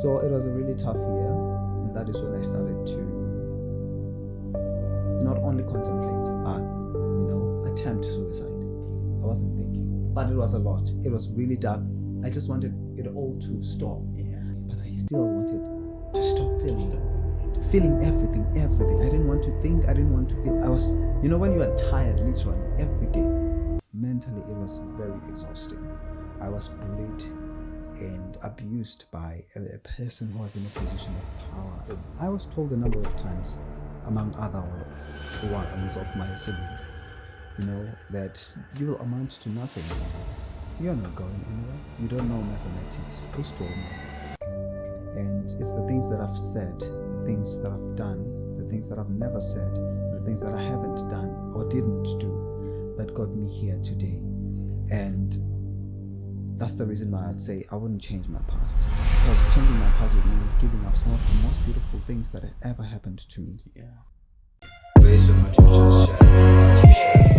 So it was a really tough year, and that is when I started to not only contemplate, but attempt suicide. I wasn't thinking, but it was a lot. It was really dark. I just wanted it all to stop, but I still wanted to stop feeling everything. I didn't want to think. I didn't want to feel. I was, when you are tired, literally every day, mentally it was very exhausting. I was bullied and abused by a person who was in a position of power. I was told a number of times, among other ones of my siblings, that you will amount to nothing. You're not going anywhere. You don't know mathematics. Who's told me? And it's the things that I've said, the things that I've done, the things that I've never said, the things that I haven't done or didn't do that got me here today. And that's the reason why I'd say I wouldn't change my past. Because changing my past would mean giving up some of the most beautiful things that have ever happened to me. Yeah. Based on what you just shared.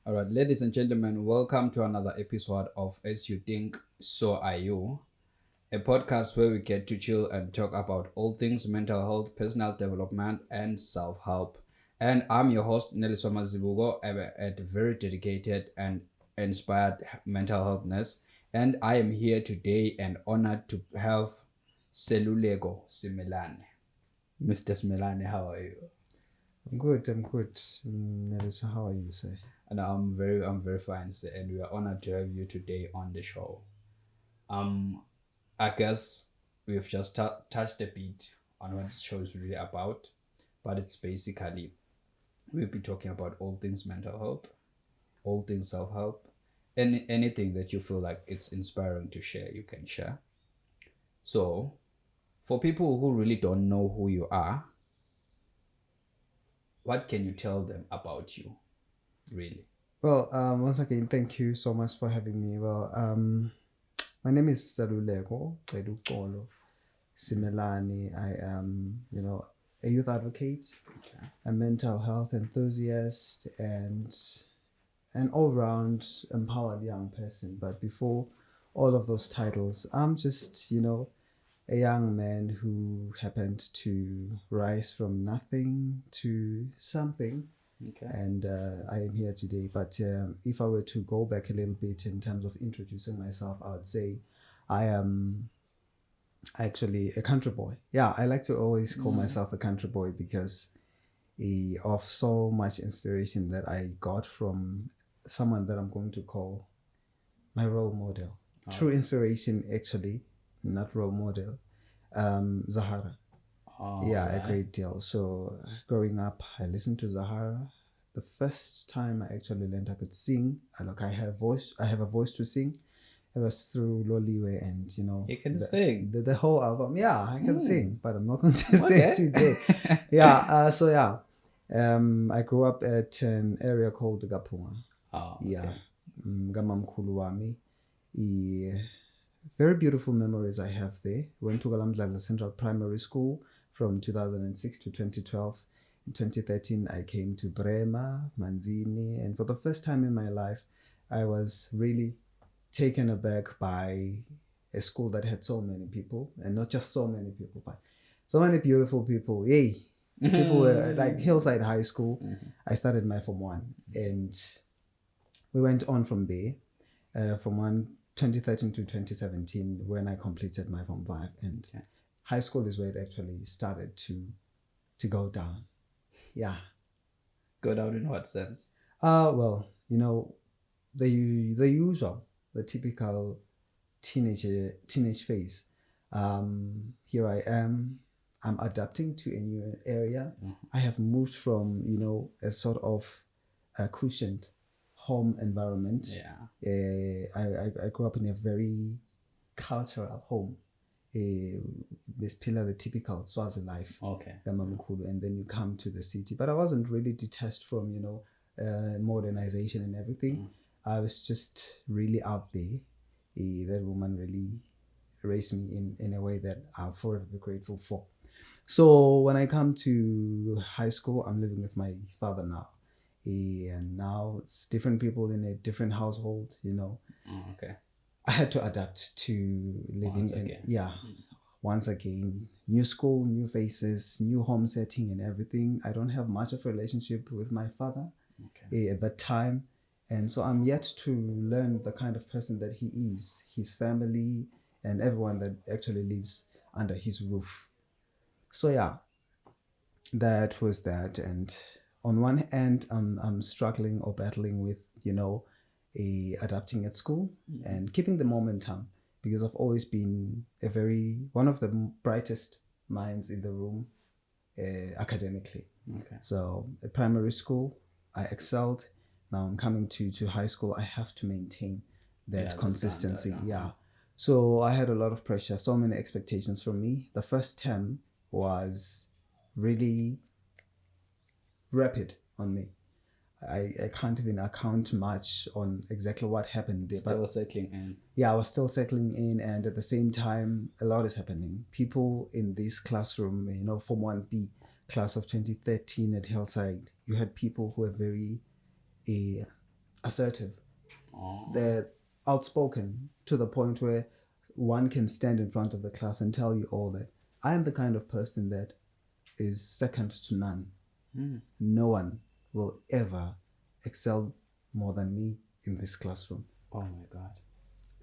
All right, ladies and gentlemen, welcome to another episode of As You Think, So Are You, a podcast where we get to chill and talk about all things mental health, personal development, and self-help. And I'm your host, Neliswa Mazibuko, a very dedicated and inspired mental health nurse. And I am here today and honored to have Seluleko Simelane. Mr. Simelane, how are you? I'm good. Neliswa, how are you, sir? And I'm very fine, sir, and we are honored to have you today on the show. I guess we've just touched a bit on what the show is really about, but it's basically we'll be talking about all things mental health, all things self-help, and anything that you feel like it's inspiring to share, you can share. So, for people who really don't know who you are, what can you tell them about you? Really? Well, once again, thank you so much for having me. Well, my name is Seluleko Celucolo Simelane. I am, a youth advocate, a mental health enthusiast, and an all-round empowered young person. But before all of those titles, I'm just, a young man who happened to rise from nothing to something. Okay. And I am here today. But if I were to go back a little bit in terms of introducing myself, I would say I am actually a country boy. Yeah, I like to always call myself a country boy because of so much inspiration that I got from someone that I'm going to call my role model. Oh. True inspiration, actually, not role model. Zahara. Oh, yeah, right. A great deal. So growing up, I listened to Zahara. The first time I actually learned I could sing, I have a voice to sing. It was through Loliwe, and you can sing the whole album. Yeah, I can sing, but I'm not going to sing today. Yeah. I grew up at an area called Gapunga. Oh, okay. Yeah, Gamamkhulu wami. Very beautiful memories I have there. Went to Galamdlala Central Primary School from 2006 to 2012. In 2013, I came to Brema, Manzini, and for the first time in my life, I was really taken aback by a school that had so many people, and not just so many people, but so many beautiful people. Yay! People were like Hillside High School. I started my Form 1, and we went on from there, Form 1, 2013 to 2017, when I completed my Form 5, and high school is where it actually started to go down. Yeah. Go down in what sense? Well, the usual, the typical teenage phase. Here I am. I'm adapting to a new area. I have moved from, a sort of a cushioned home environment. I grew up in a very cultural home. This pillar, the typical Swazi life. Okay. And then you come to the city. But I wasn't really detached from, modernization and everything. I was just really out there. That woman really raised me in a way that I'll forever be grateful for. So when I come to high school, I'm living with my father now. And now it's different people in a different household, you know. Okay. I had to adapt to living once again, new school, new faces, new home setting and everything. I don't have much of a relationship with my father at that time. And so I'm yet to learn the kind of person that he is, his family, and everyone that actually lives under his roof. So yeah, that was that. And on one end, I'm struggling or battling with, you know, adapting at school and keeping the momentum, because I've always been one of the brightest minds in the room academically. Okay. So at primary school, I excelled. Now I'm coming to high school. I have to maintain that consistency. So I had a lot of pressure, so many expectations from me. The first term was really rapid on me. I can't even account much on exactly what happened there. Still settling in. Yeah, I was still settling in, and at the same time, a lot is happening. People in this classroom, you know, Form 1B, class of 2013 at Hillside, you had people who were very assertive. They're outspoken to the point where one can stand in front of the class and tell you all that I am the kind of person that is second to none. No one will ever excel more than me in this classroom. Oh my God.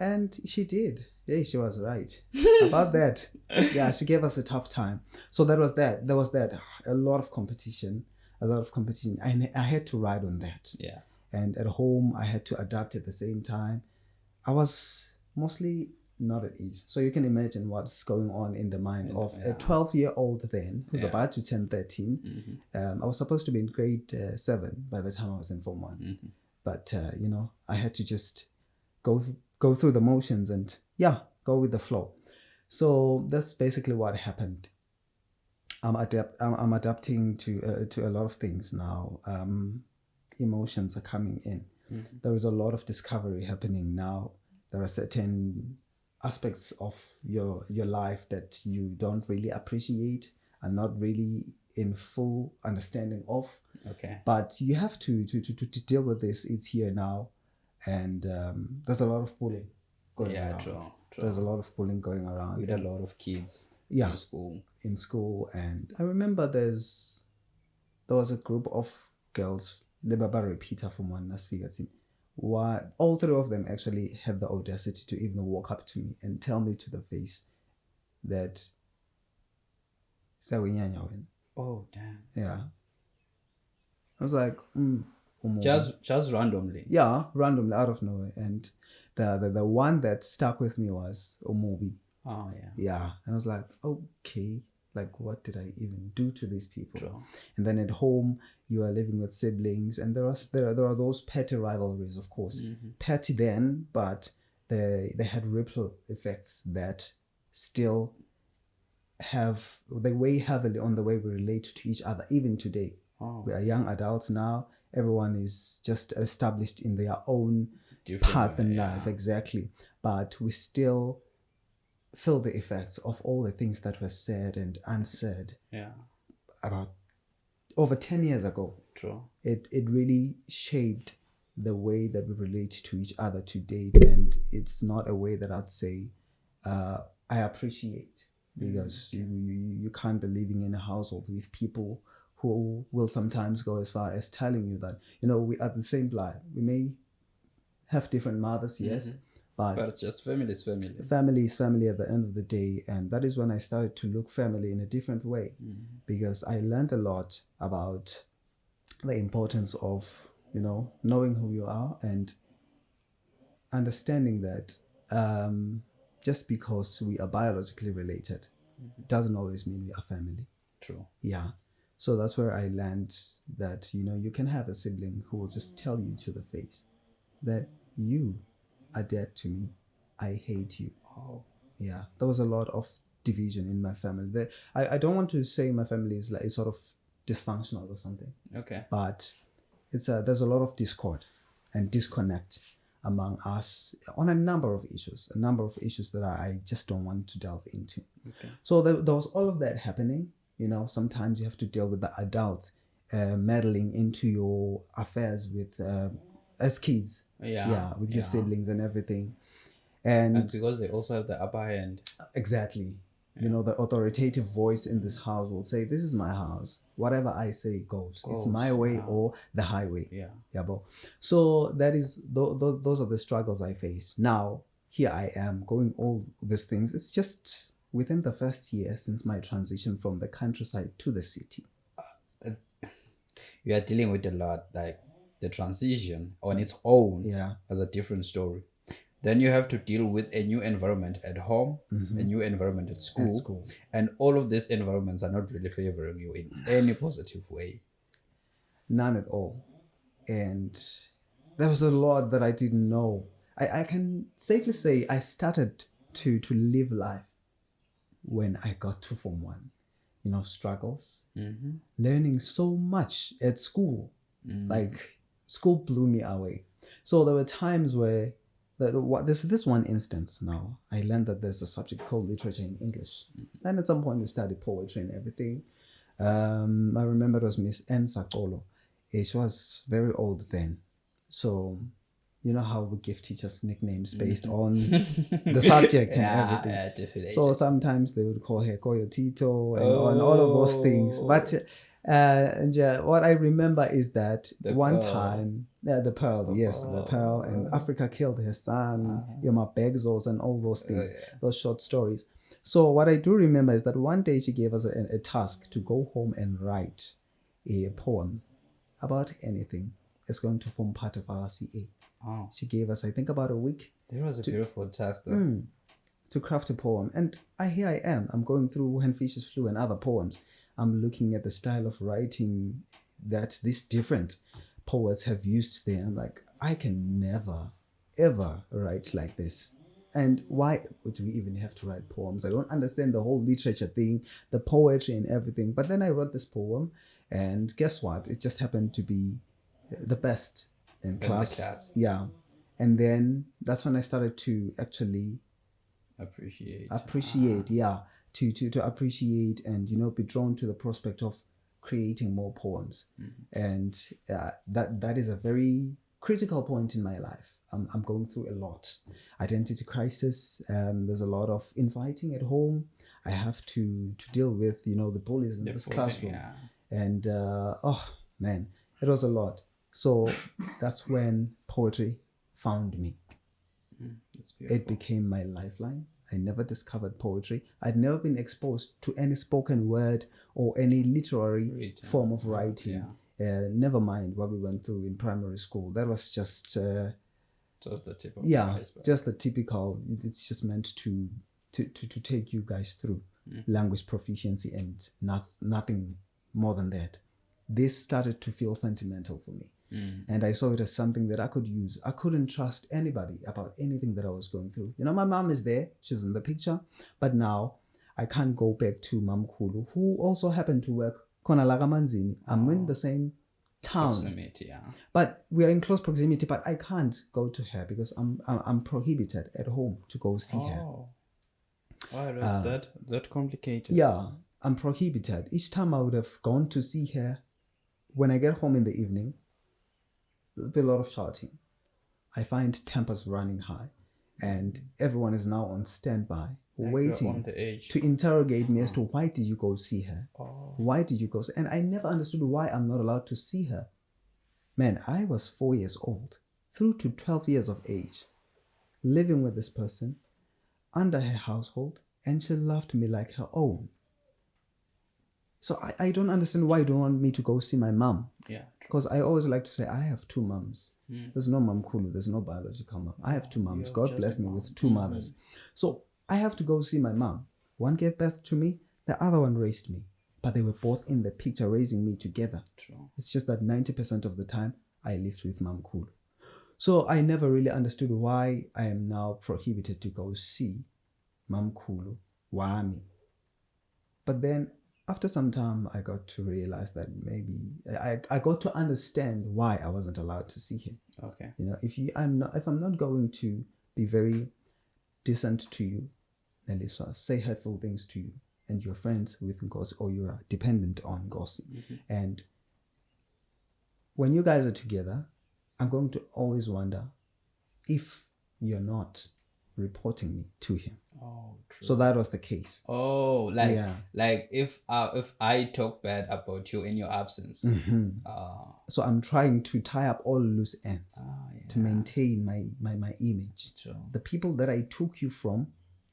And she did. Yeah, she was right about that. Yeah, she gave us a tough time. So that was that. There was that. A lot of competition. And I had to ride on that. Yeah. And at home, I had to adapt at the same time. I was mostly not at ease. So you can imagine what's going on in the mind of a 12-year-old then, who's about to turn 13. I was supposed to be in grade 7 by the time I was in Form 1. But, you know, I had to just go through the motions and, go with the flow. So that's basically what happened. I'm adapting to a lot of things now. Emotions are coming in. There is a lot of discovery happening now. There are certain aspects of your life that you don't really appreciate and not really in full understanding of. Okay. But you have to deal with this. It's here now, and there's a lot of bullying going around. True. There's a lot of bullying going around with a lot of kids in school. And I remember there was a group of girls, Lebaba repeater from one last figure team. All three of them actually had the audacity to even walk up to me and tell me to the face that oh damn. Yeah. I was like, just randomly. Yeah, randomly out of nowhere. And the one that stuck with me was Omobi. Oh yeah. Yeah. And I was like, okay, like what did I even do to these people? True. And then at home you are living with siblings, and there are those petty rivalries, of course. Petty then, but they had ripple effects that still they weigh heavily on the way we relate to each other even today. We are young adults now. Everyone is just established in their own path in life. Exactly. But we still feel the effects of all the things that were said and unsaid about over 10 years ago. True. It really shaped the way that we relate to each other to date, and it's not a way that I'd say I appreciate, because you can't be living in a household with people who will sometimes go as far as telling you that, you know, we are the same blood. We may have different mothers, yes, but it's just family is family. Family is family at the end of the day. And that is when I started to look family in a different way, because I learned a lot about the importance of, you know, knowing who you are and understanding that just because we are biologically related doesn't always mean we are family. True. Yeah. So that's where I learned that, you know, you can have a sibling who will just tell you to the face that you are dead to me. I hate you. Oh. Yeah. There was a lot of division in my family. I don't want to say my family is like sort of dysfunctional or something. Okay. But there's a lot of discord and disconnect among us on a number of issues that I just don't want to delve into. Okay. So there was all of that happening. Sometimes you have to deal with the adults meddling into your affairs with as kids. Yeah. With your siblings and everything. And because they also have the upper hand. Exactly. The authoritative voice in this house will say, this is my house. Whatever I say goes. It's my way or the highway. Yeah. So that is, those are the struggles I face. Now, here I am going all these things. It's just within the first year since my transition from the countryside to the city. You are dealing with a lot, like the transition on its own as a different story. Then you have to deal with a new environment at home, a new environment at school. And all of these environments are not really favoring you in any positive way. None at all. And there was a lot that I didn't know. I can safely say I started to live life when I got to Form 1. Struggles, learning so much at school. Like, school blew me away. So there were times where there's this one instance now. I learned that there's a subject called literature in English. And at some point we studied poetry and everything. I remember it was Miss N. Sacolo. She was very old then. So, you know how we give teachers nicknames based on the subject and everything. Yeah, definitely. So sometimes they would call her Koyo Tito and all of those things. But what I remember is that the Pearl, the Pearl, and Africa Killed Her Son, Yoma Begzos, and all those things, those short stories. So what I do remember is that one day she gave us a task to go home and write a poem about anything. It's going to form part of our CA. Oh. She gave us, I think, about a week. That was a beautiful task, though. To craft a poem. And here I am. I'm going through When Fishes Flew and other poems. I'm looking at the style of writing that these different poets have used there. I'm like, I can never, ever write like this. And why would we even have to write poems? I don't understand the whole literature thing, the poetry and everything. But then I wrote this poem, and guess what? It just happened to be the best in class. Yeah. And then that's when I started to actually appreciate, to appreciate and, be drawn to the prospect of creating more poems. And that is a very critical point in my life. I'm going through a lot. Identity crisis. There's a lot of infighting at home. I have to deal with, the bullies in this classroom. Yeah. And, oh, man, it was a lot. So that's when poetry found me. That's beautiful. It became my lifeline. I never discovered poetry. I'd never been exposed to any spoken word or any literary form of writing. Never mind what we went through in primary school. That was just the typical. Just the typical. It's just meant to take you guys through language proficiency and nothing more than that. This started to feel sentimental for me. And I saw it as something that I could use. I couldn't trust anybody about anything that I was going through. My mom is there. She's in the picture. But now I can't go back to Mam Kulu, who also happened to work Kona Lagamanzini. I'm in the same town. Proximity, yeah. But we are in close proximity, but I can't go to her because I'm prohibited at home to go see her. Why was that complicated? Yeah, I'm prohibited. Each time I would have gone to see her, when I get home in the evening, there'll be a lot of shouting. I find tempers running high, and everyone is now on standby, waiting to interrogate me as to why did you go see her? Why did you go? And I never understood why I'm not allowed to see her. Man, I was 4 years old, through to 12 years of age, living with this person, under her household, and she loved me like her own. So I don't understand why you don't want me to go see my mom. Yeah. Because I always like to say I have two moms. There's no mom Kulu, there's no biological mom. I have two moms. God bless me with two mothers. So I have to go see my mom. One gave birth to me, the other one raised me. But they were both in the picture raising me together. True. It's just that 90% of the time I lived with Mam Kulu. So I never really understood why I am now prohibited to go see Mam Kulu Wami. But then after some time, I got to realize that maybe I got to understand why I wasn't allowed to see him. Okay. You know, if I'm not going to be very decent to you, Neliswa, say hurtful things to you, and you're friends with Ngosi, or you're dependent on Ngosi, and when you guys are together, I'm going to always wonder if you're not reporting me to him. Oh, true. So that was the case. Oh, like if I talk bad about you in your absence. So I'm trying to tie up all loose ends to maintain my image. True. The people that I took you from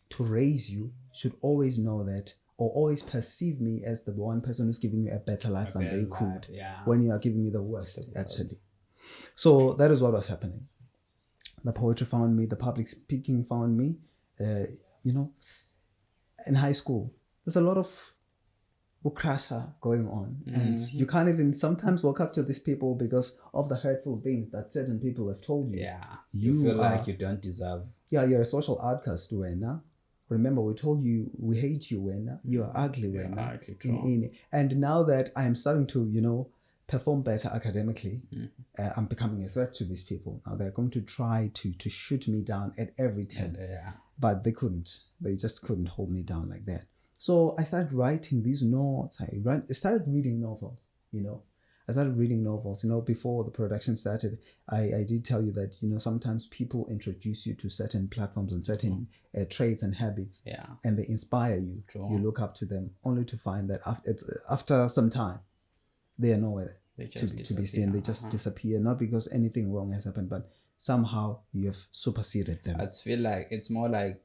to raise you should always know that, or always perceive me as the one person who's giving you a better life than they could, when you are giving me the worst, actually. So that is what was happening. The poetry found me, the public speaking found me. You know, in high school, there's a lot of ukrasha going on, and you can't even sometimes walk up to these people because of the hurtful things that certain people have told you. Yeah, you feel like you don't deserve. Yeah, you're a social outcast, Wena. Remember, we told you we hate you, Wena. You are ugly, Wena. And now that I'm starting to, you know, perform better academically, I'm becoming a threat to these people. Now they're going to try to shoot me down at every turn. But they couldn't. They just couldn't hold me down like that. So I started writing these notes. I started reading novels, you know. I started reading novels, you know, before the production started. I did tell you that, you know, sometimes people introduce you to certain platforms and certain traits and habits, and they inspire you. You look up to them, only to find that after some time, they are nowhere to be seen. They just disappear, not because anything wrong has happened, but somehow you have superseded them. I feel like it's more like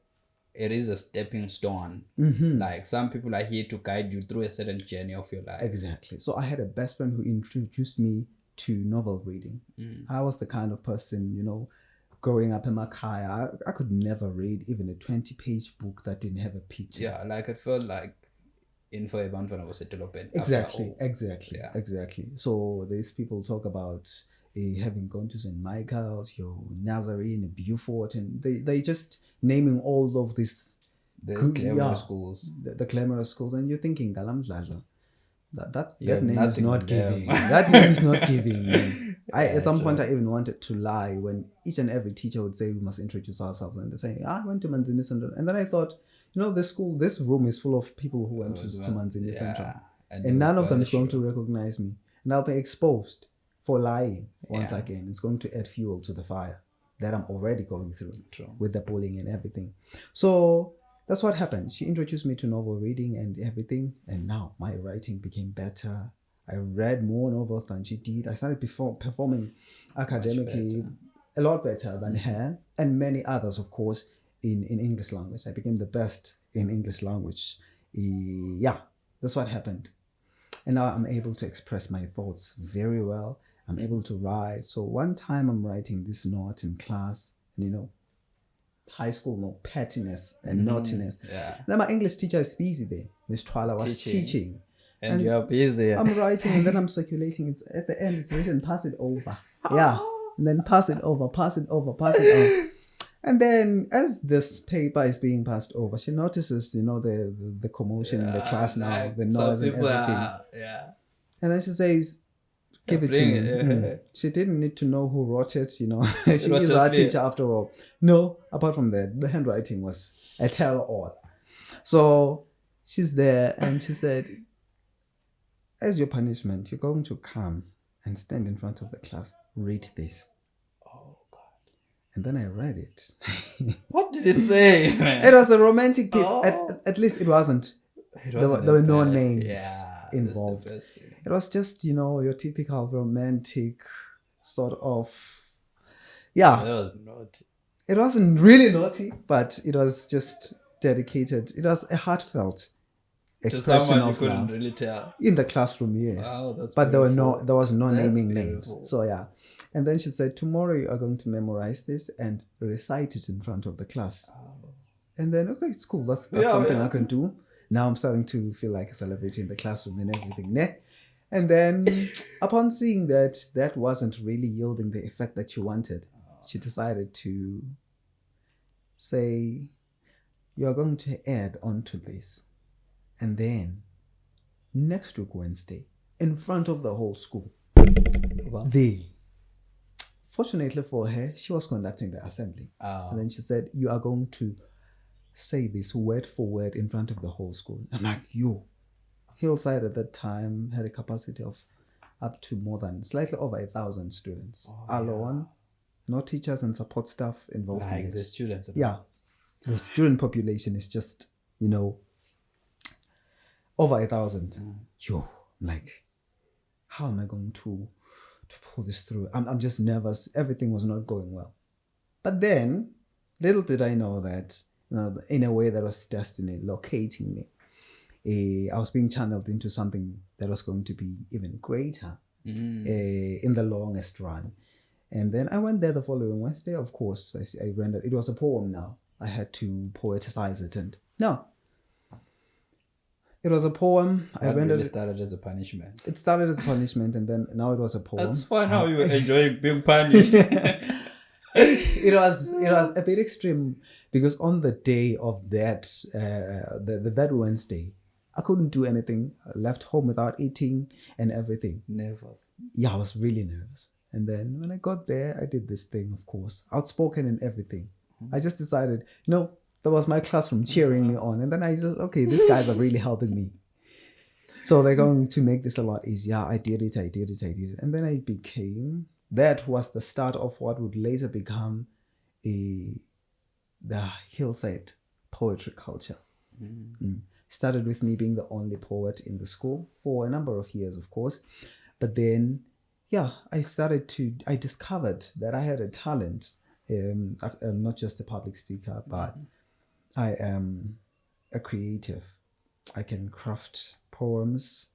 it is a stepping stone. Like some people are here to guide you through a certain journey of your life. Exactly. So I had a best friend who introduced me to novel reading. I was the kind of person, you know, growing up in Makaya, I could never read even a 20-page book that didn't have a picture. Yeah, like it felt like info abantwana was open. Exactly. So these people talk about having gone to St. Michael's, your Nazarene, Beaufort, and they just naming all of these glamorous schools. The glamorous schools, and you're thinking, Galamdladla, that name is not giving. That name is not giving. At some point, I even wanted to lie when each and every teacher would say we must introduce ourselves, and they say, I went to Manzini Central, and then I thought, you know, this room is full of people who went to Manzini Central, and none of them is going to recognize me. And I'll be exposed for lying once again. It's going to add fuel to the fire that I'm already going through with the bullying and everything. So that's what happened. She introduced me to novel reading and everything, and now my writing became better. I read more novels than she did. I started performing academically a lot better than her, and many others, of course, in English language. I became the best in English language. That's what happened. And now I'm able to express my thoughts very well. I'm able to write. So one time I'm writing this note in class, and you know, high school, no pettiness and naughtiness. Then my English teacher is busy there. Miss Twala was teaching. And you're busy. I'm writing and then I'm circulating. It's at the end, it's written, pass it over. And then pass it over. And then as this paper is being passed over, she notices, you know, the commotion in the class now, the noise and everything. And then she says, give it to me. She didn't need to know who wrote it, you know. She is our teacher after all. No, apart from that, the handwriting was a tell-all. So she's there and she said, as your punishment, you're going to come and stand in front of the class. Read this. Oh, God. And then I read it. What did it say? It was a romantic piece. At least it wasn't. There were no names involved. It was just, you know, your typical romantic sort of... That was naughty. It wasn't really naughty, but it was just dedicated. It was a heartfelt expression of love. Couldn't really tell. In the classroom, yes. Wow, that's but beautiful. there was no naming beautiful. Names. So yeah. And then she said, tomorrow you are going to memorize this and recite it in front of the class. And then, okay, it's cool. That's something I can do. Now I'm starting to feel like a celebrity in the classroom and everything. And then upon seeing that wasn't really yielding the effect that she wanted, she decided to say, you are going to add on to this. And then next week Wednesday, in front of the whole school. Wow. Fortunately for her, she was conducting the assembly. Ah. And then she said, you are going to say this word for word in front of the whole school. I'm like, yo. Hillside at that time had a capacity of up to slightly over 1,000 students. Alone, no teachers and support staff involved in Like it. the students. Yeah. The student population is just, over 1,000. Yo, I'm like, how am I going to pull this through? I'm just nervous. Everything was not going well. But then, little did I know that, in a way that was destiny locating me. I was being channeled into something that was going to be even greater in the longest run. And then I went there the following Wednesday. Of course, I rendered. It was a poem now. I had to poeticize it. And no, it was a poem. I rendered. It started as a punishment. It started as a punishment, and then now it was a poem. That's fun how you enjoy being punished. It was a bit extreme because on the day of that that Wednesday, I couldn't do anything. I left home without eating and everything. Nervous. Yeah, I was really nervous. And then when I got there, I did this thing, of course, outspoken and everything. I just decided, that was my classroom cheering me on. And then I just, okay, these guys are really helping me. So they're going to make this a lot easier. I did it. And then that was the start of what would later become the Hillside poetry culture. Started with me being the only poet in the school for a number of years, of course. But then, I discovered that I had a talent. I'm not just a public speaker, but I am a creative. I can craft poems.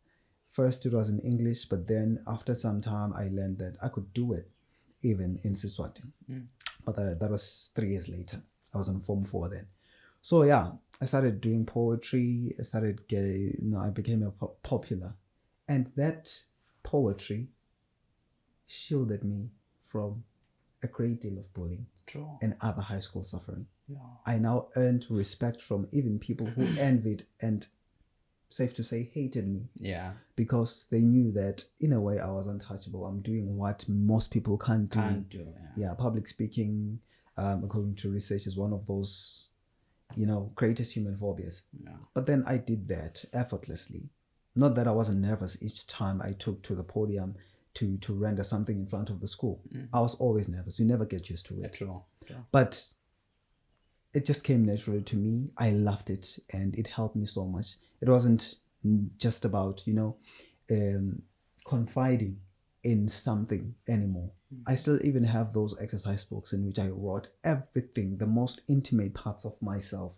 First it was in English, but then after some time I learned that I could do it even in Siswati. But that was 3 years later. I was in Form 4 then. So I started doing poetry. I became popular. And that poetry shielded me from a great deal of bullying and other high school suffering. I now earned respect from even people who envied and, safe to say, hated me. Because they knew that in a way I was untouchable. I'm doing what most people can't do. Public speaking, according to research, is one of those greatest human phobias. But then I did that effortlessly. Not that I wasn't nervous each time I took to the podium to render something in front of the school. I was always nervous. You never get used to it. True. But it just came naturally to me. I loved it and it helped me so much. It wasn't just about, confiding in something anymore. I still even have those exercise books in which I wrote everything, the most intimate parts of myself.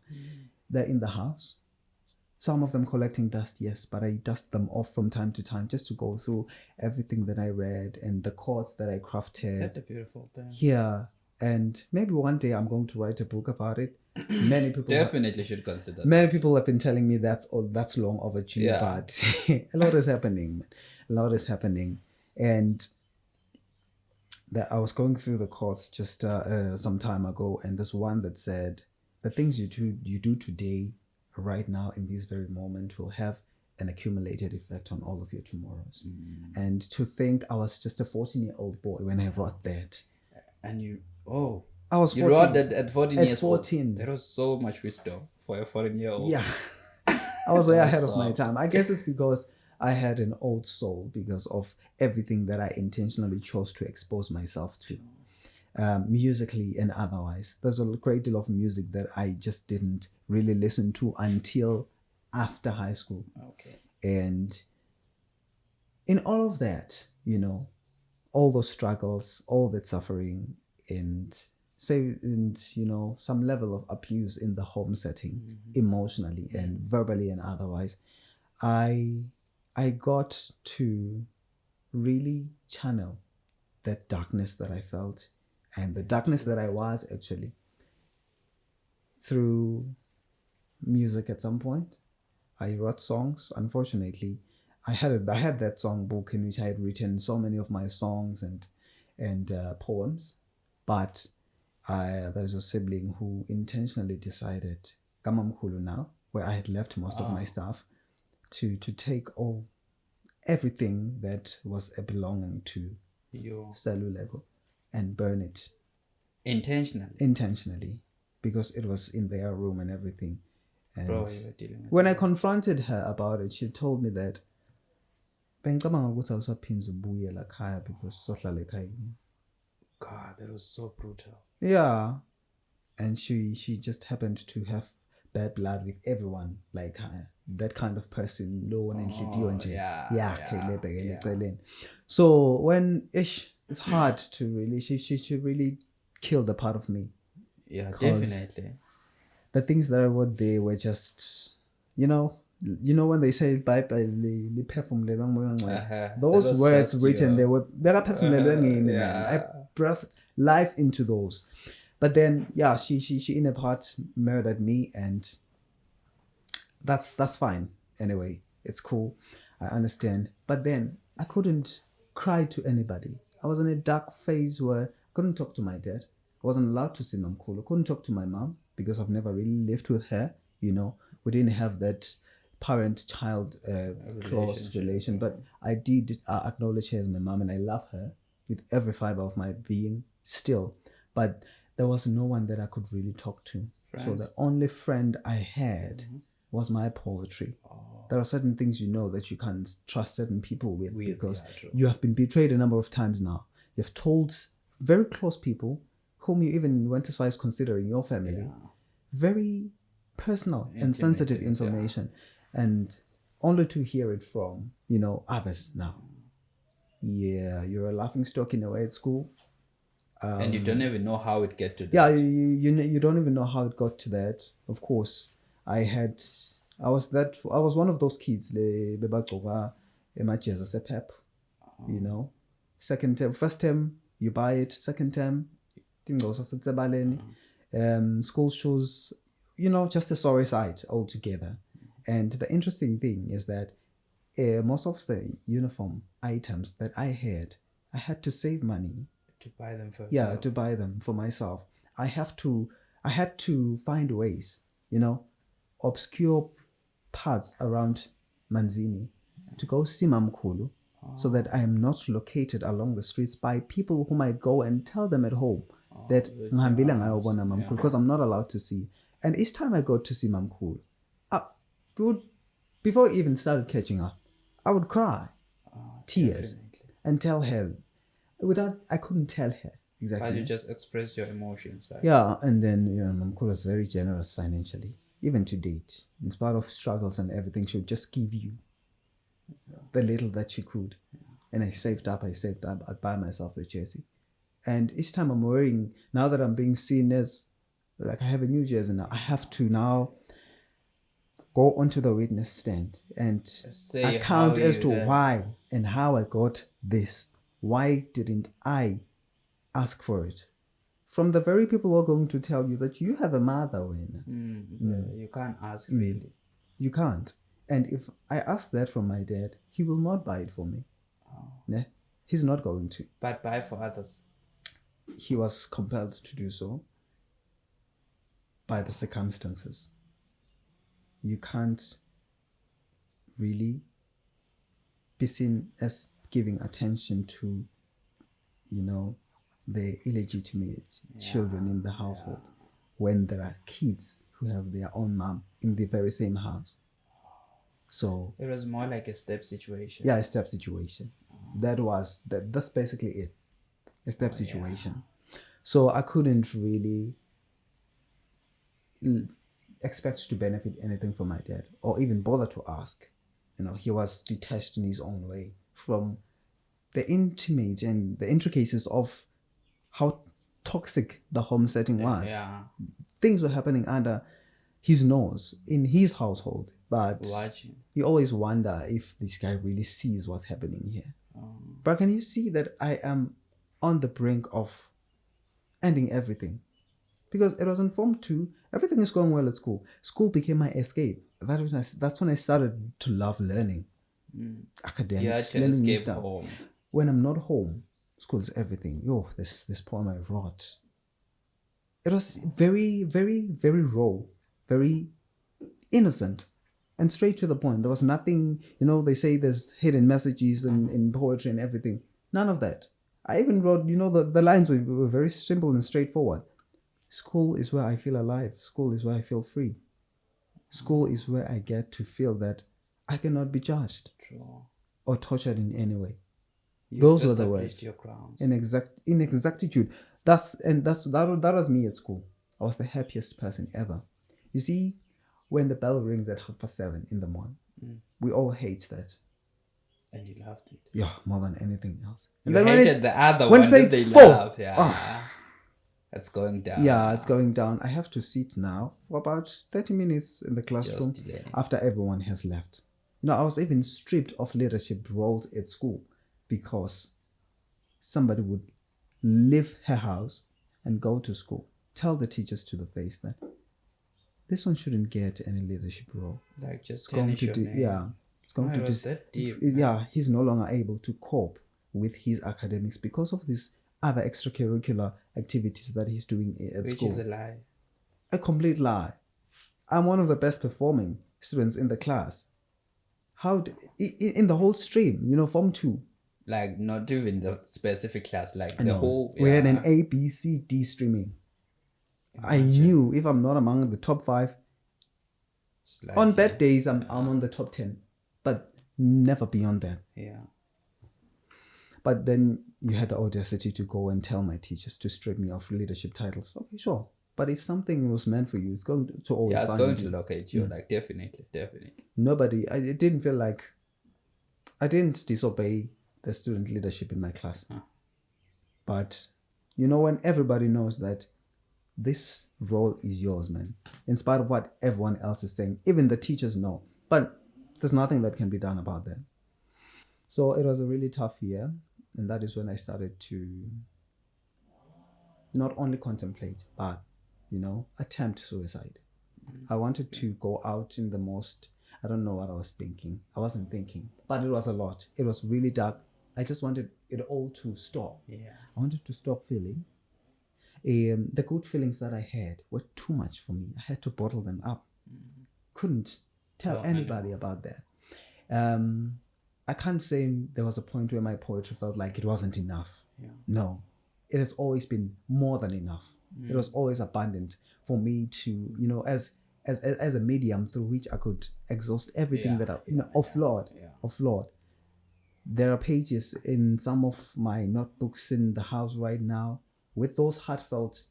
They're in the house. Some of them collecting dust, yes, but I dust them off from time to time just to go through everything that I read and the chords that I crafted. That's a beautiful thing. Yeah, and maybe one day I'm going to write a book about it. Many people definitely should consider. Many people have been telling me that's long overdue, but a lot is happening. And that I was going through the chords just some time ago, and there's one that said, "The things you do today, right now, in this very moment, will have an accumulated effect on all of your tomorrows." And to think I was just a 14-year-old boy when I wrote that. And I was 14. You wrote that at 14 years old. 14. There was so much wisdom for a 14-year-old. Yeah. I was way ahead of my time. I guess it's because I had an old soul because of everything that I intentionally chose to expose myself to. Musically and otherwise. There's a great deal of music that I just didn't really listen to until after high school. Okay. And in all of that, all those struggles, all that suffering, and some level of abuse in the home setting, emotionally and verbally and otherwise, I got to really channel that darkness that I felt and the darkness that I was actually through music. At some point I wrote songs. Unfortunately, I had that song book in which I had written so many of my songs and poems, but there's a sibling who intentionally decided, Kamamkulu now, where I had left most of my stuff, to take everything that was belonging to Seluleko and burn it intentionally because it was in their room and everything. And Bro, you were dealing with when I confronted her about it, she told me that bengicabanga ukuthi awusaphinde ubuyela ekhaya because sohlala ekhaya. God, that was so brutal. Yeah. And she just happened to have bad blood with everyone, like that kind of person. No one in So when it's hard to really, she really killed a part of me. Yeah, definitely. The things that I wrote there were just, when they say Bible, those words written, they were man. I breathed life into those. But then, yeah, she in a part murdered me, and that's fine. Anyway, it's cool. I understand. But then I couldn't cry to anybody. I was in a dark phase where I couldn't talk to my dad. I wasn't allowed to see Mom Cool. I couldn't talk to my mom because I've never really lived with her. We didn't have that parent-child close relation. But I did acknowledge her as my mom, and I love her with every fiber of my being still. But there was no one that I could really talk to. Friends. So the only friend I had was my poetry. There are certain things that you can't trust certain people with because you have been betrayed a number of times now. You've told very close people whom you even went as far as considering your family very personal and sensitive information, and only to hear it from others now. Yeah, you're a laughingstock in a way at school. And you don't even know how it get to that. Yeah, you don't even know how it got to that. Of course, I was one of those kids bebagcoka emajezi asepep. Second term, first term you buy it. Second term, school shoes. Just a sorry sight altogether. And the interesting thing is that most of the uniform items that I had to save money to buy them first. Yeah, to buy them for myself. I had to find ways, obscure parts around Manzini to go see Mamkulu so that I am not located along the streets by people who might go and tell them at home that because I'm not allowed to see. And each time I go to see Mamkulu, before I even started catching up, I would cry tears definitely. And tell her I couldn't tell her exactly. But you just express your emotions. Yeah, and then Mamkulu was very generous financially, even to date. In spite of struggles and everything, she would just give you the little that she could. And I saved up, I'd buy myself a jersey. And each time I'm wearing, now that I'm being seen as, like I have a new jersey now, I have to now go onto the witness stand and account as to why and how I got this. Why didn't I ask for it? From the very people who are going to tell you that you have a mother, you can't ask really. You can't. And if I ask that from my dad, he will not buy it for me. He's not going to. But buy for others. He was compelled to do so by the circumstances. You can't really be seen as giving attention to, the illegitimate children in the household when there are kids who have their own mom in the very same house. So it was more like a step situation. Yeah, a step situation. That's basically it. A step situation. Yeah. So I couldn't really expect to benefit anything from my dad or even bother to ask. He was detached in his own way from the intimate and the intricacies of how toxic the home setting was. Yeah. Things were happening under his nose in his household, but you always wonder if this guy really sees what's happening here. But can you see that I am on the brink of ending everything? Because it was informed too. Everything is going well at school. School became my escape. That's when I started to love learning. Academics, learning new stuff. Home. When I'm not home, school is everything. This poem I wrote. It was very, very, very raw, very innocent. and straight to the point. There was nothing, they say there's hidden messages in poetry and everything. None of that. I even wrote, the lines were very simple and straightforward. School is where I feel alive. School is where I feel free. School is where I get to feel that I cannot be judged or tortured in any way. Those were the words. Your grounds. In exactitude. That was me at school. I was the happiest person ever. You see, when the bell rings at 7:30 in the morning, we all hate that. And you loved it. Yeah, more than anything else. And then hated the other when one that they 4, love. Yeah. Oh. It's going down. Yeah, it's going down. I have to sit now for about 30 minutes in the classroom after everyone has left. I was even stripped of leadership roles at school because somebody would leave her house and go to school, tell the teachers to the face that this one shouldn't get any leadership role. Like just tarnish your name. Yeah, it's going to that deep. He's no longer able to cope with his academics because of these other extracurricular activities that he's doing at school. Which is a lie. A complete lie. I'm one of the best performing students in the class. In the whole stream, Form 2. Like not even the specific class, like the whole. We had an A, B, C, D streaming. I knew if I'm not among the top 5, on bad days I'm on the top 10, but never beyond that. Yeah. But then you had the audacity to go and tell my teachers to strip me of leadership titles. Okay, sure. But if something was meant for you, it's going to always find you. Yeah, it's going to locate you. Like, definitely. It didn't feel like I didn't disobey the student leadership in my class. But, when everybody knows that this role is yours, man, in spite of what everyone else is saying, even the teachers know. But there's nothing that can be done about that. So it was a really tough year. And that is when I started to not only contemplate, but, attempt suicide. I wanted to go out in the most, I don't know what I was thinking. I wasn't thinking, but it was a lot. It was really dark. I just wanted it all to stop. Yeah. I wanted to stop feeling. The good feelings that I had were too much for me. I had to bottle them up. Couldn't tell anybody about that. I can't say there was a point where my poetry felt like it wasn't enough. Yeah. No, it has always been more than enough. It was always abundant for me to, as a medium through which I could exhaust everything that I, offload. There are pages in some of my notebooks in the house right now with those heartfelt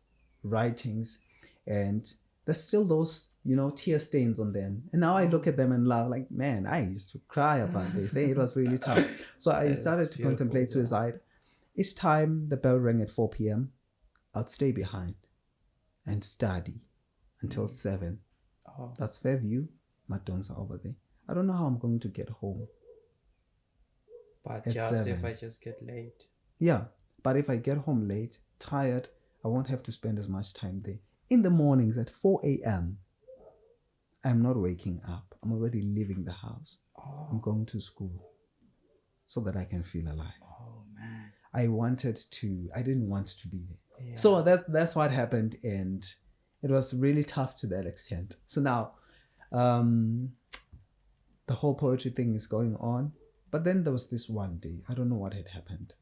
writings, and there's still those, tear stains on them. And now I look at them and laugh like, man, I used to cry about this. It was really tough. So I started to contemplate suicide. Each time the bell rang at 4 p.m., I'd stay behind and study until 7. Oh. That's Fairview. My dorms are over there. I don't know how I'm going to get home. But just 7. If I just get late. Yeah, but if I get home late, tired, I won't have to spend as much time there. In the mornings at 4 a.m., I'm not waking up. I'm already leaving the house. Oh. I'm going to school so that I can feel alive. Oh, man. I didn't want to be there. Yeah. So that's what happened, and it was really tough to that extent. So now, the whole poetry thing is going on. But then there was this one day, I don't know what had happened.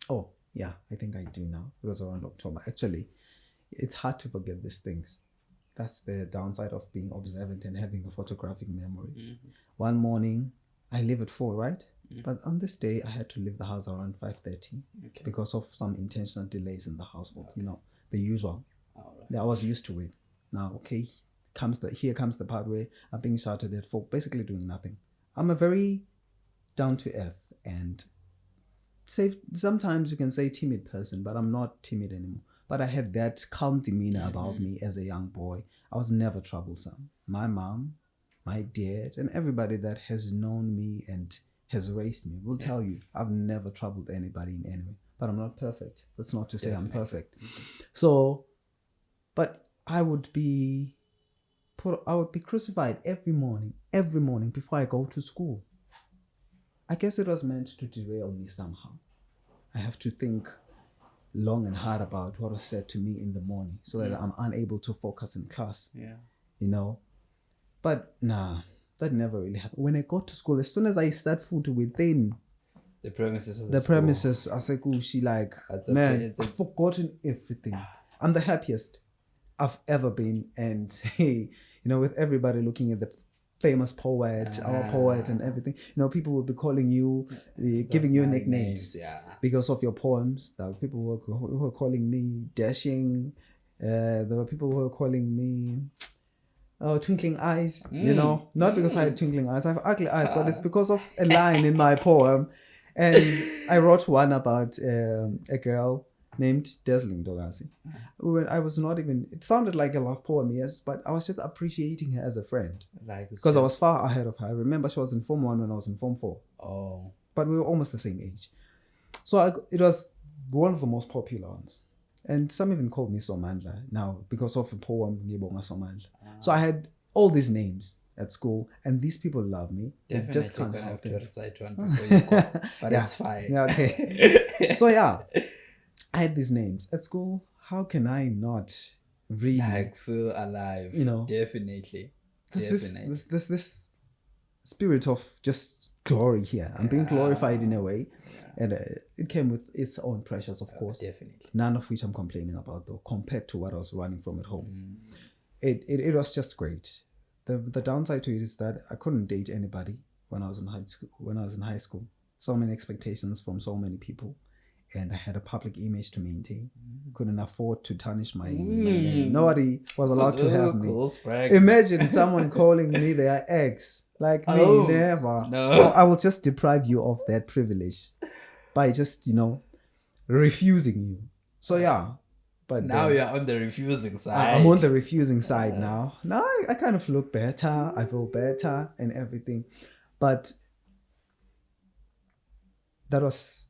Oh, yeah, I think I do now. It was around October. Actually, it's hard to forget these things. That's the downside of being observant and having a photographic memory. Mm-hmm. One morning, I leave at 4, right? Mm-hmm. But on this day, I had to leave the house around 5:30 because of some intentional delays in the household. Okay. The usual. Right. I was used to it. Now, okay, here comes the part where I'm being shouted at for basically doing nothing. I'm a very down to earth and sometimes you can say timid person, but I'm not timid anymore. But I had that calm demeanor about me as a young boy. I was never troublesome. My mom, my dad, and everybody that has known me and has raised me will tell you I've never troubled anybody in any way. But I'm not perfect. That's not to say I'm perfect. So, but I would be crucified every morning before I go to school. I guess it was meant to derail me somehow. I have to think long and hard about what was said to me in the morning so that I'm unable to focus in class. Yeah. But nah, that never really happened. When I got to school, as soon as I set foot within The premises of the school. premises, Asekushi, like, man, I've forgotten everything. I'm the happiest I've ever been. And hey, with everybody looking at the famous poet, our poet and everything, people will be calling you, giving you nicknames because of your poems. There were people who were calling me Dashing. There were people who were calling me Twinkling Eyes, not because I had twinkling eyes. I have ugly eyes, but it's because of a line in my poem. And I wrote one about a girl named Dazzling Dogasi. When I was not even, it sounded like a love poem, yes, but I was just appreciating her as a friend. Because I was far ahead of her. I remember she was in Form 1 when I was in Form 4. Oh. But we were almost the same age. So it was one of the most popular ones. And some even called me Somandla now because of a poem, Ngibonga Somandla. So I had all these names at school, and these people love me. Definitely it just can't gonna have happen. to recite one before you go, but it's fine. Yeah, okay. So yeah, I had these names at school. How can I not really feel alive? Definitely. There's this spirit of just glory here. I'm being glorified in a way. And it came with its own pressures, of course. Definitely. None of which I'm complaining about, though, compared to what I was running from at home. It was just great. The downside to it is that I couldn't date anybody when I was in high school. So many expectations from so many people, and I had a public image to maintain. Couldn't afford to tarnish my name. Nobody was allowed to have me. Imagine someone calling me their ex. Like me, never. No. I will just deprive you of that privilege by just, refusing you. So yeah. But now you're on the refusing side. I'm on the refusing side now. Now I kind of look better. I feel better and everything. But that was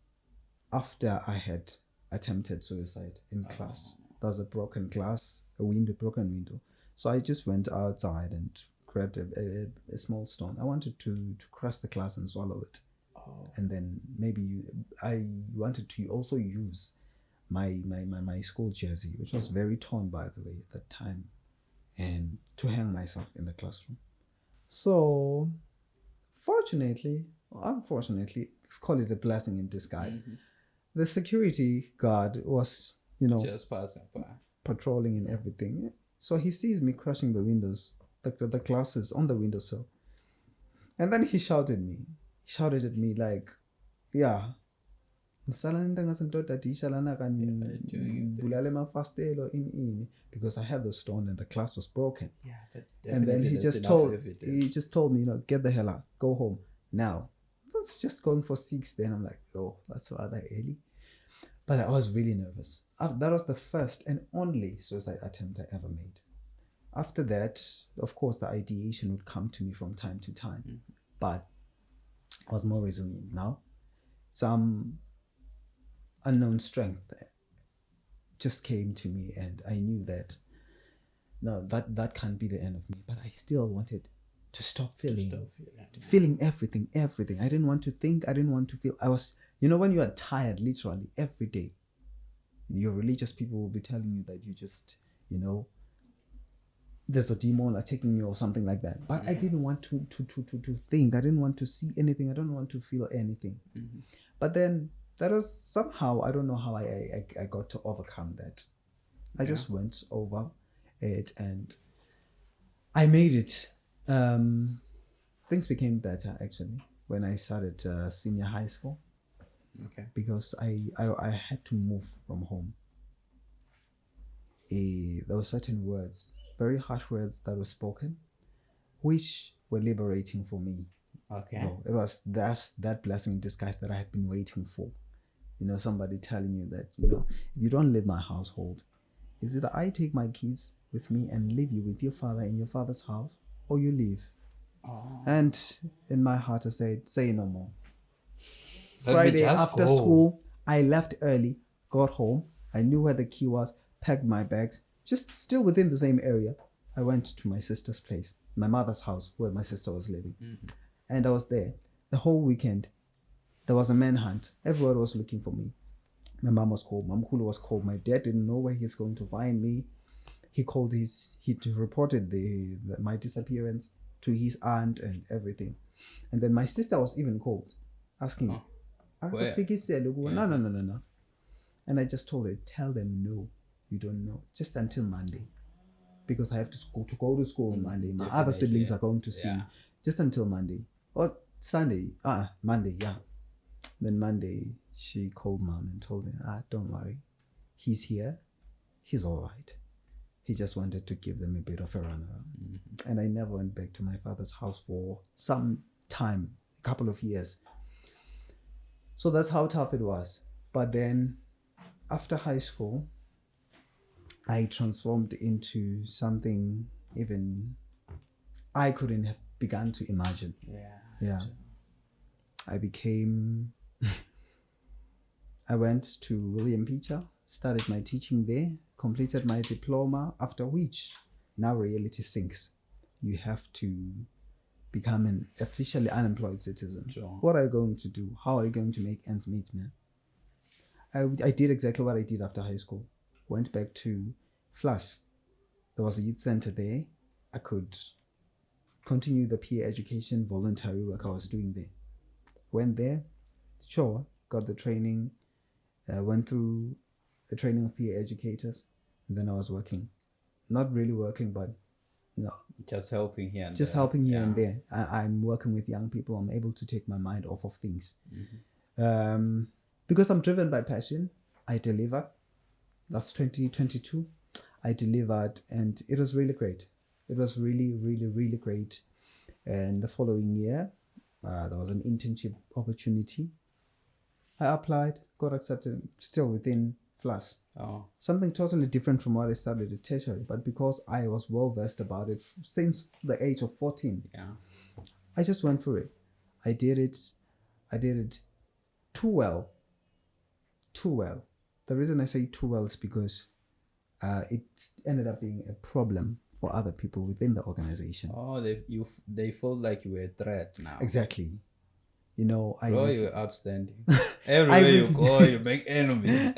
after I had attempted suicide in class. There was a broken glass, broken window. So I just went outside and grabbed a small stone. I wanted to crush the glass and swallow it. And then maybe I wanted to also use my school jersey, which was very torn, by the way, at that time, and to hang myself in the classroom. So fortunately, or unfortunately, let's call it a blessing in disguise. The security guard was, just passing by, patrolling and everything. So he sees me crushing the windows, the glasses on the windowsill. And then he shouted at me like, yeah, because I had the stone and the glass was broken. And then he just told me, get the hell out, go home now. That's just going for 6 then. I'm like, oh, that's rather early. But I was really nervous. That was the first and only suicide attempt I ever made. After that, of course, the ideation would come to me from time to time, but I was more resilient now. Some unknown strength just came to me, and I knew that no, that can't be the end of me. But I still wanted to stop feeling everything. I didn't want to think. I didn't want to feel. I was, when you are tired, literally every day, your religious people will be telling you that you just, there's a demon attacking you or something like that. But I didn't want to think. I didn't want to see anything. I don't want to feel anything. But then that was somehow, I don't know how I got to overcome that. I just went over it and I made it. Things became better actually when I started senior high school. Because I had to move from home. There were certain words, very harsh words that were spoken, which were liberating for me. So it was that blessing in disguise that I had been waiting for. Somebody telling you that, if you don't leave my household, is either I take my kids with me and leave you with your father in your father's house, or you leave. And in my heart I said, say no more. Friday after school, I left early, got home. I knew where the key was, packed my bags, just still within the same area. I went to my sister's place, my mother's house, where my sister was living. And I was there the whole weekend. There was a manhunt. Everyone was looking for me. My mom was called. Mamkhulu was called. My dad didn't know where he's going to find me. He reported my disappearance. to his aunt and everything. And then my sister was even called, asking, Where? No. And I just told her, tell them no, you don't know, just until Monday. Because I have to go to school on Monday. My other siblings are going to see me. Just until Monday. Or Sunday. Monday, yeah. Then Monday, she called mom and told me, don't worry. He's here. He's all right. He just wanted to give them a bit of a runaround. And I never went back to my father's house for some time, a couple of years. So that's how tough it was. But then after high school, I transformed into something even I couldn't have begun to imagine. Yeah. I went to William Peter, started my teaching there, completed my diploma, after which now reality sinks. You have to become an officially unemployed citizen. Sure. What are you going to do? How are you going to make ends meet, man? I did exactly what I did after high school. Went back to Flas. There was a youth center there. I could continue the peer education voluntary work I was doing there. Went there, sure, got the training, went through the training of peer educators, and then I was working. Not really working, but just helping here and just there. Helping here and there. I'm working with young people. I'm able to take my mind off of things. Because I'm driven by passion, I delivered. That's 2022. I delivered, and it was really great. It was really, really, really great. And the following year, there was an internship opportunity. I applied, got accepted, still within Flas. Something totally different from what I studied at tertiary, but because I was well versed about it since the age of 14, I just went for it. I did it too well. The reason I say too well is because it ended up being a problem for other people within the organization. They felt like you were a threat now. Exactly. You were outstanding. Everywhere you go, you make enemies.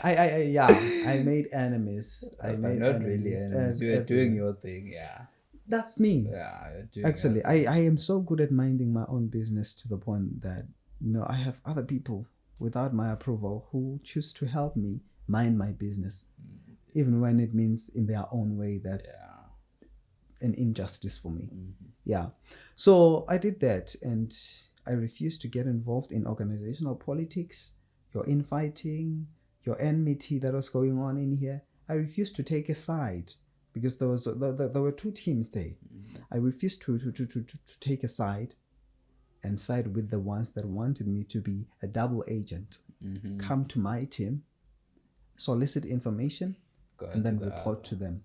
I made enemies. Really enemies. You were doing your thing, yeah. That's me. Yeah, actually, I am so good at minding my own business to the point that I have other people without my approval who choose to help me mind my business, even when it means in their own way that's an injustice for me. Yeah. So I did that, and I refused to get involved in organizational politics, your infighting, your enmity that was going on in here. I refused to take a side because there were two teams there. I refused to take a side and side with the ones that wanted me to be a double agent. Come to my team, solicit information, and then report to them.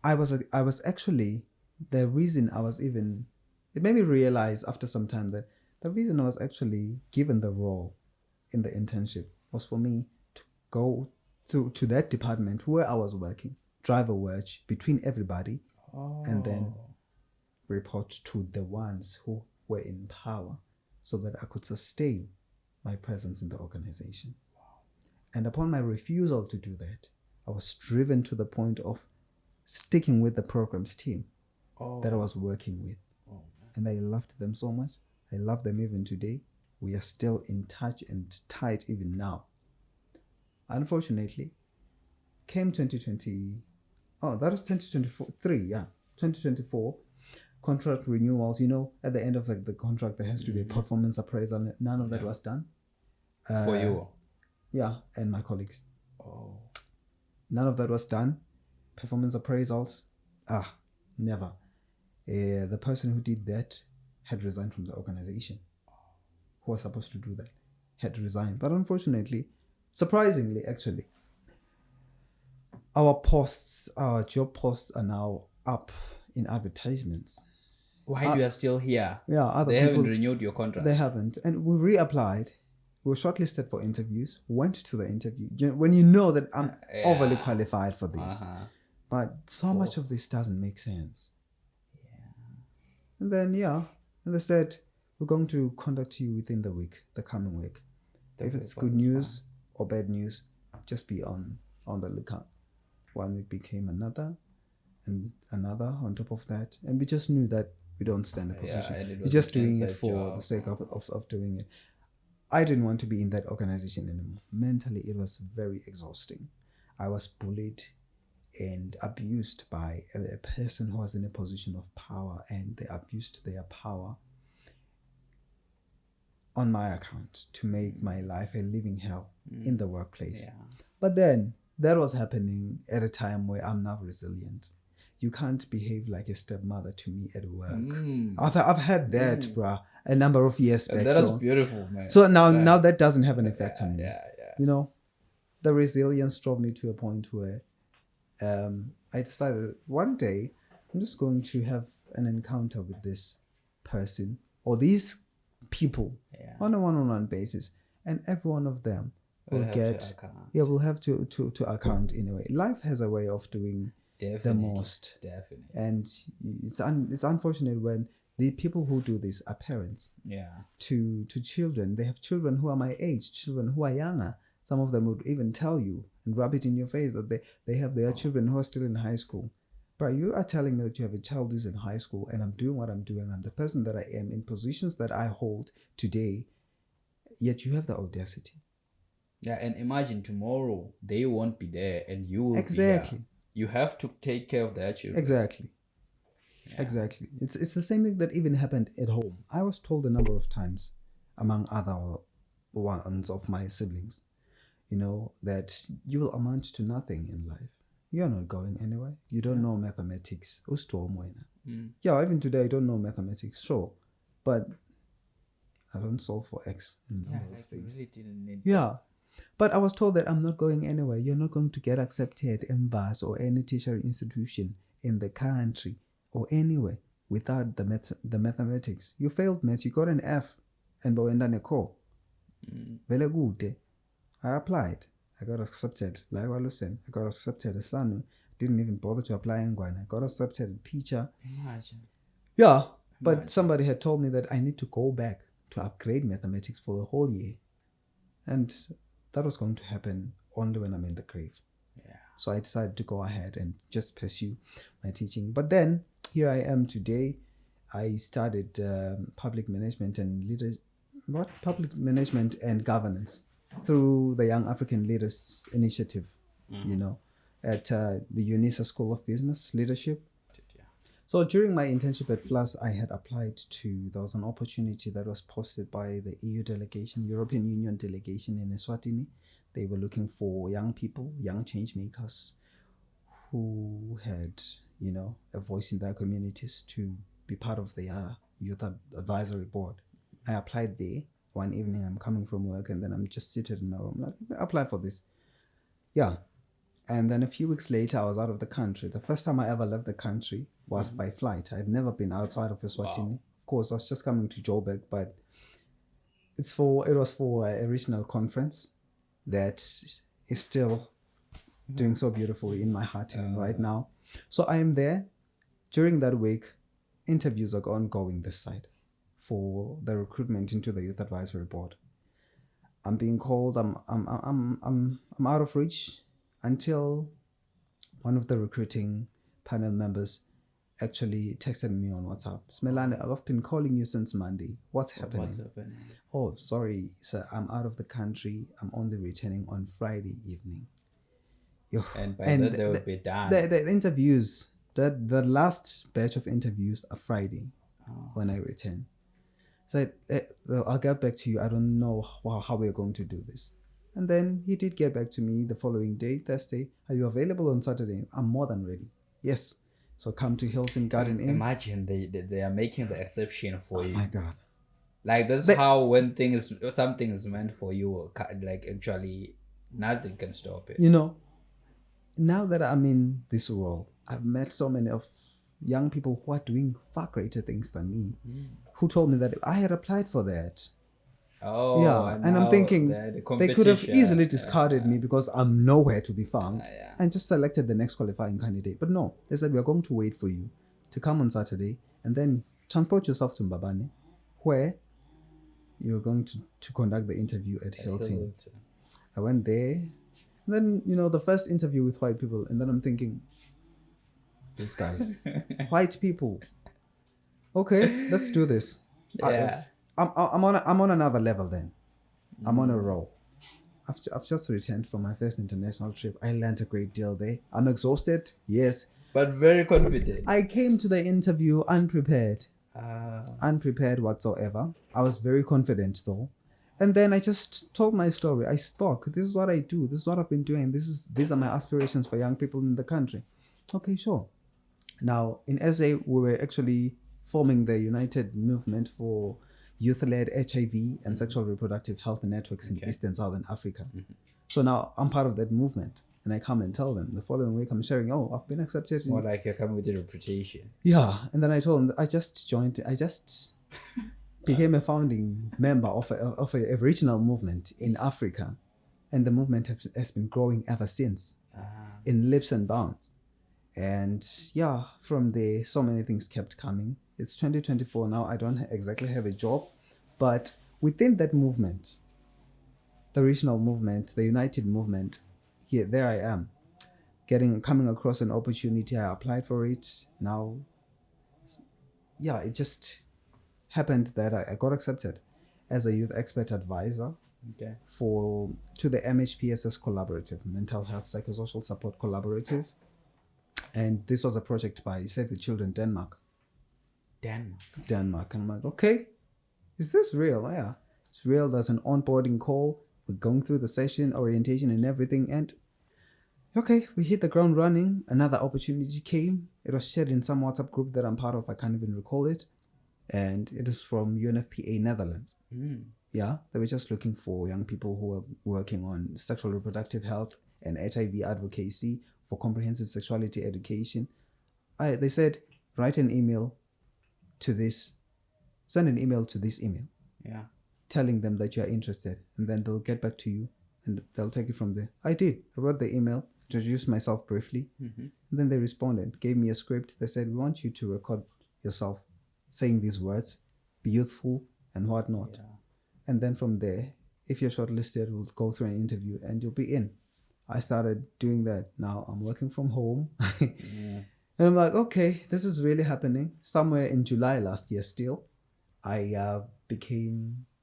I was actually, the reason I was even, it made me realize after some time that the reason I was actually given the role in the internship was for me to go to that department where I was working, drive a wedge between everybody, and then report to the ones who were in power so that I could sustain my presence in the organization. And upon my refusal to do that, I was driven to the point of sticking with the programs team that I was working with. And I loved them so much. I love them even today. We are still in touch and tight even now. Unfortunately, came 2020, that was 2024, contract renewals. At the end of the contract, there has to be a performance appraisal. None of that was done. For you? Yeah, and my colleagues. None of that was done. Performance appraisals, never. The person who did that had resigned from the organization. Who was supposed to do that had resigned. But unfortunately, surprisingly actually, our job posts are now up in advertisements. Why you are still here? Yeah, they haven't renewed your contract. They haven't. And we reapplied. We were shortlisted for interviews, went to the interview. When you know that I'm overly qualified for this. But so much of this doesn't make sense. And then, and they said, we're going to contact you within the coming week. If it's good news or bad news, just be on the lookout. 1 week became another. and another on top of that. And we just knew that we don't stand a position. and it We're was just an doing it inside for job. the sake of doing it. I didn't want to be in that organization anymore. Mentally, it was very exhausting. I was bullied and abused by a person who was in a position of power, and they abused their power on my account to make my life a living hell in the workplace. Yeah. But then that was happening at a time where I'm now resilient. You can't behave like a stepmother to me at work. I've had that, bruh, a number of years back. That is beautiful, man. So now that doesn't have an effect on me. Yeah. You know, the resilience drove me to a point where I decided one day I'm just going to have an encounter with this person or these people on a one-on-one basis, and every one of them will have to account in a way. Life has a way of doing the most. Definitely. And it's unfortunate when the people who do this are parents. Yeah. To children. They have children who are my age, children who are younger. Some of them would even tell you and rub it in your face that they have their children who are still in high school. But you are telling me that you have a child who's in high school, and I'm doing what I'm doing. I'm the person that I am in positions that I hold today, yet you have the audacity. Yeah, and imagine tomorrow they won't be there and you will be here. You have to take care of their children. Exactly. It's the same thing that even happened at home. I was told a number of times, among other ones of my siblings, that you will amount to nothing in life. You're not going anywhere. You don't know mathematics. Yeah, even today I don't know mathematics, sure. But I don't solve for X in a number of things. Really didn't need But I was told that I'm not going anywhere. You're not going to get accepted in VAS or any tertiary institution in the country or anywhere without the mathematics. You failed maths, you got an F and a core. Very good. I applied. I got accepted. Like Walusen, I got accepted as Sanu. Didn't even bother to apply in Gwana. I got accepted at Picha. Imagine. Yeah, but somebody had told me that I need to go back to upgrade mathematics for the whole year. And that was going to happen only when I'm in the grave. Yeah. So I decided to go ahead and just pursue my teaching. But then here I am today. I studied public management and governance through the Young African Leaders Initiative, at the UNISA School of Business Leadership. So during my internship at FLAS, I had applied there was an opportunity that was posted by the EU delegation, European Union delegation in Eswatini. They were looking for young people, young change makers who had, a voice in their communities to be part of their youth advisory board. I applied there. One evening I'm coming from work and then I'm just seated in my room, like, apply for this. Yeah. And then a few weeks later, I was out of the country. The first time I ever left the country was by flight. I had never been outside of Eswatini. Wow. Of course, I was just coming to Joburg, but it was for a regional conference that is still doing so beautifully in my heart even right now. So I am there. During that week, interviews are ongoing this side for the recruitment into the Youth Advisory Board. I'm being called. I'm out of reach until one of the recruiting panel members actually texted me on WhatsApp. Simelane, I've been calling you since Monday. What's happening? Oh, sorry, sir. I'm out of the country. I'm only returning on Friday evening. And by then they will be done. The interviews, the last batch of interviews are Friday when I return. So I'll get back to you. I don't know how we're going to do this. And then he did get back to me the following day, Thursday. Are you available on Saturday? I'm more than ready. Yes. So come to Hilton Garden Inn. Imagine they are making the exception for you. Oh my God. Like that's how when something is meant for you, like actually nothing can stop it. Now that I'm in this role, I've met so many of young people who are doing far greater things than me, who told me that I had applied for that. Oh, yeah, and I'm thinking they could have easily discarded me because I'm nowhere to be found and just selected the next qualifying candidate. But no, they said, we are going to wait for you to come on Saturday and then transport yourself to Mbabane, where you're going to conduct the interview at Hilton. I went there. And then, the first interview with white people, and then I'm thinking, these guys. White people. Okay, let's do this. Yeah. I'm on another level then. I'm on a roll. I've just returned from my first international trip. I learned a great deal there. I'm exhausted, yes. But very confident. I came to the interview unprepared. Unprepared whatsoever. I was very confident though. And then I just told my story. I spoke. This is what I do. This is what I've been doing. These are my aspirations for young people in the country. Okay, sure. Now, in SA, we were actually forming the United Movement for Youth-Led HIV and Sexual Reproductive Health Networks in East and Southern Africa. So now I'm part of that movement. And I come and tell them the following week, I'm sharing, I've been accepted. It's more like you're coming with a reputation. Yeah. And then I told them, I just became a founding member of a regional movement in Africa. And the movement has been growing ever since in leaps and bounds. And yeah, from there, so many things kept coming. It's 2024 now. I don't exactly have a job, but within that movement, the regional movement, the United Movement, there I am, coming across an opportunity. I applied for it. Now, yeah, it just happened that I got accepted as a youth expert advisor to the MHPSS Collaborative, Mental Health Psychosocial Support Collaborative. And this was a project by Save the Children Denmark. Denmark. And I'm like, okay, is this real? Yeah, it's real. There's an onboarding call. We're going through the session, orientation and everything. And okay, we hit the ground running. Another opportunity came. It was shared in some WhatsApp group that I'm part of. I can't even recall it. And it is from UNFPA Netherlands. Yeah, they were just looking for young people who are working on sexual reproductive health and HIV advocacy for comprehensive sexuality education. They said, send an email to this email. Yeah. Telling them that you are interested, and then they'll get back to you and they'll take it from there. I did. I wrote the email, introduced myself briefly, and then they responded, gave me a script. They said, we want you to record yourself saying these words, be youthful and whatnot. Yeah. And then from there, if you're shortlisted, we'll go through an interview and you'll be in. I started doing that. Now I'm working from home. And I'm like, okay, this is really happening. Somewhere in July last year still, I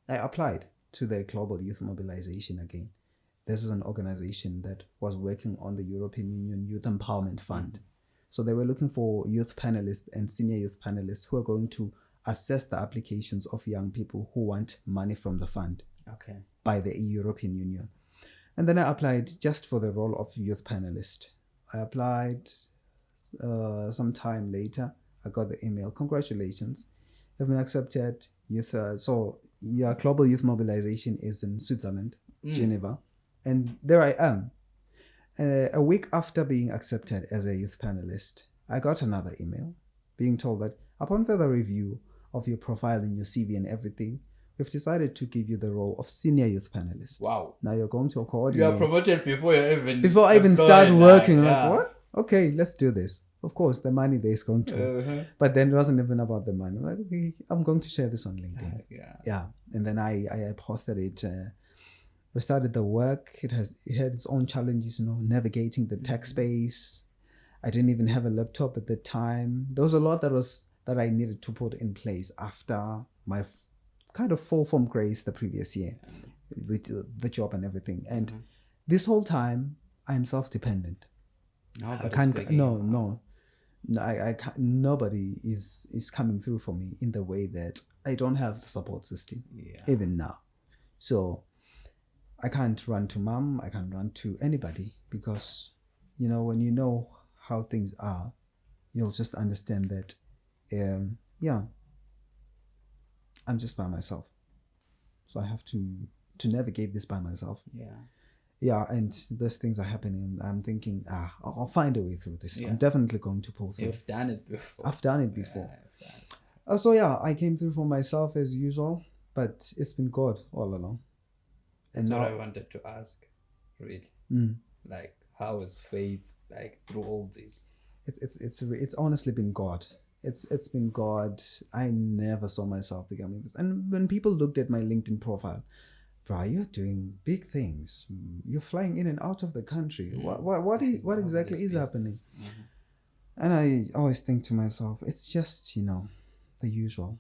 applied to the Global Youth Mobilization again. This is an organization that was working on the European Union Youth Empowerment Fund. So they were looking for youth panelists and senior youth panelists who are going to assess the applications of young people who want money from the fund by the European Union. And then I applied just for the role of youth panelist. I applied some time later. I got the email. Congratulations, you've been accepted. So your Global Youth Mobilization is in Switzerland, Geneva. And there I am. A week after being accepted as a youth panelist, I got another email being told that upon further review of your profile and your CV and everything, we've decided to give you the role of senior youth panelist. Wow. Now you're going to coordinate. You are promoted before I even start working. Like, what? Okay, let's do this. Of course, the money there is going to. But then it wasn't even about the money. I'm like, okay, I'm going to share this on LinkedIn. Yeah. And then I posted it. We started the work. It had its own challenges, navigating the tech space. I didn't even have a laptop at the time. There was a lot that I needed to put in place after my kind of fall from grace the previous year with the job and everything. And this whole time, I'm self-dependent. I can't. No. I can't, nobody is coming through for me in the way that I don't have the support system even now. So I can't run to mom. I can't run to anybody because, when you know how things are, you'll just understand that, I'm just by myself. So I have to navigate this by myself. Yeah, and those things are happening. I'm thinking, I'll find a way through this. I'm definitely going to pull through. You've done it before. I've done it before. So I came through for myself as usual, but it's been God all along. That's what I wanted to ask, really. Like, how is faith, like, through all this? It's honestly been God. It's been God. I never saw myself becoming this. And when people looked at my LinkedIn profile, bro, you're doing big things. You're flying in and out of the country. What exactly is happening? And I always think to myself, it's just, the usual.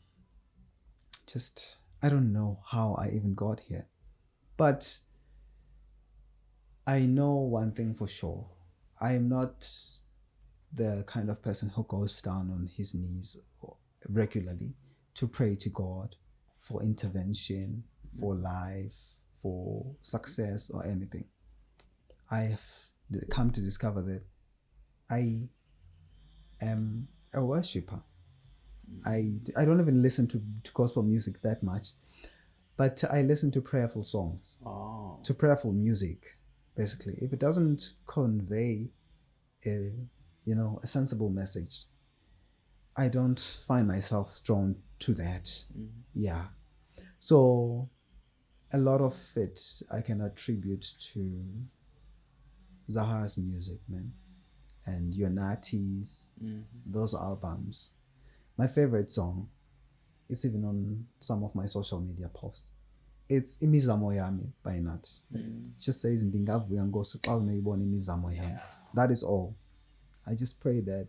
Just, I don't know how I even got here. But I know one thing for sure. I am not the kind of person who goes down on his knees regularly to pray to God for intervention, for life, for success or anything. I have come to discover that I am a worshiper. I don't even listen to gospel music that much, but I listen to prayerful songs, to prayerful music, basically. If it doesn't convey a sensible message, I don't find myself drawn to that. Yeah. So a lot of it I can attribute to Zahara's music, man, and Yonati's, those albums. My favorite song, it's even on some of my social media posts. It's Imizamo Yami by Nat. It just says Ndingavuya Nkosi xa unoyibona imizamo yami. That is all. I just pray that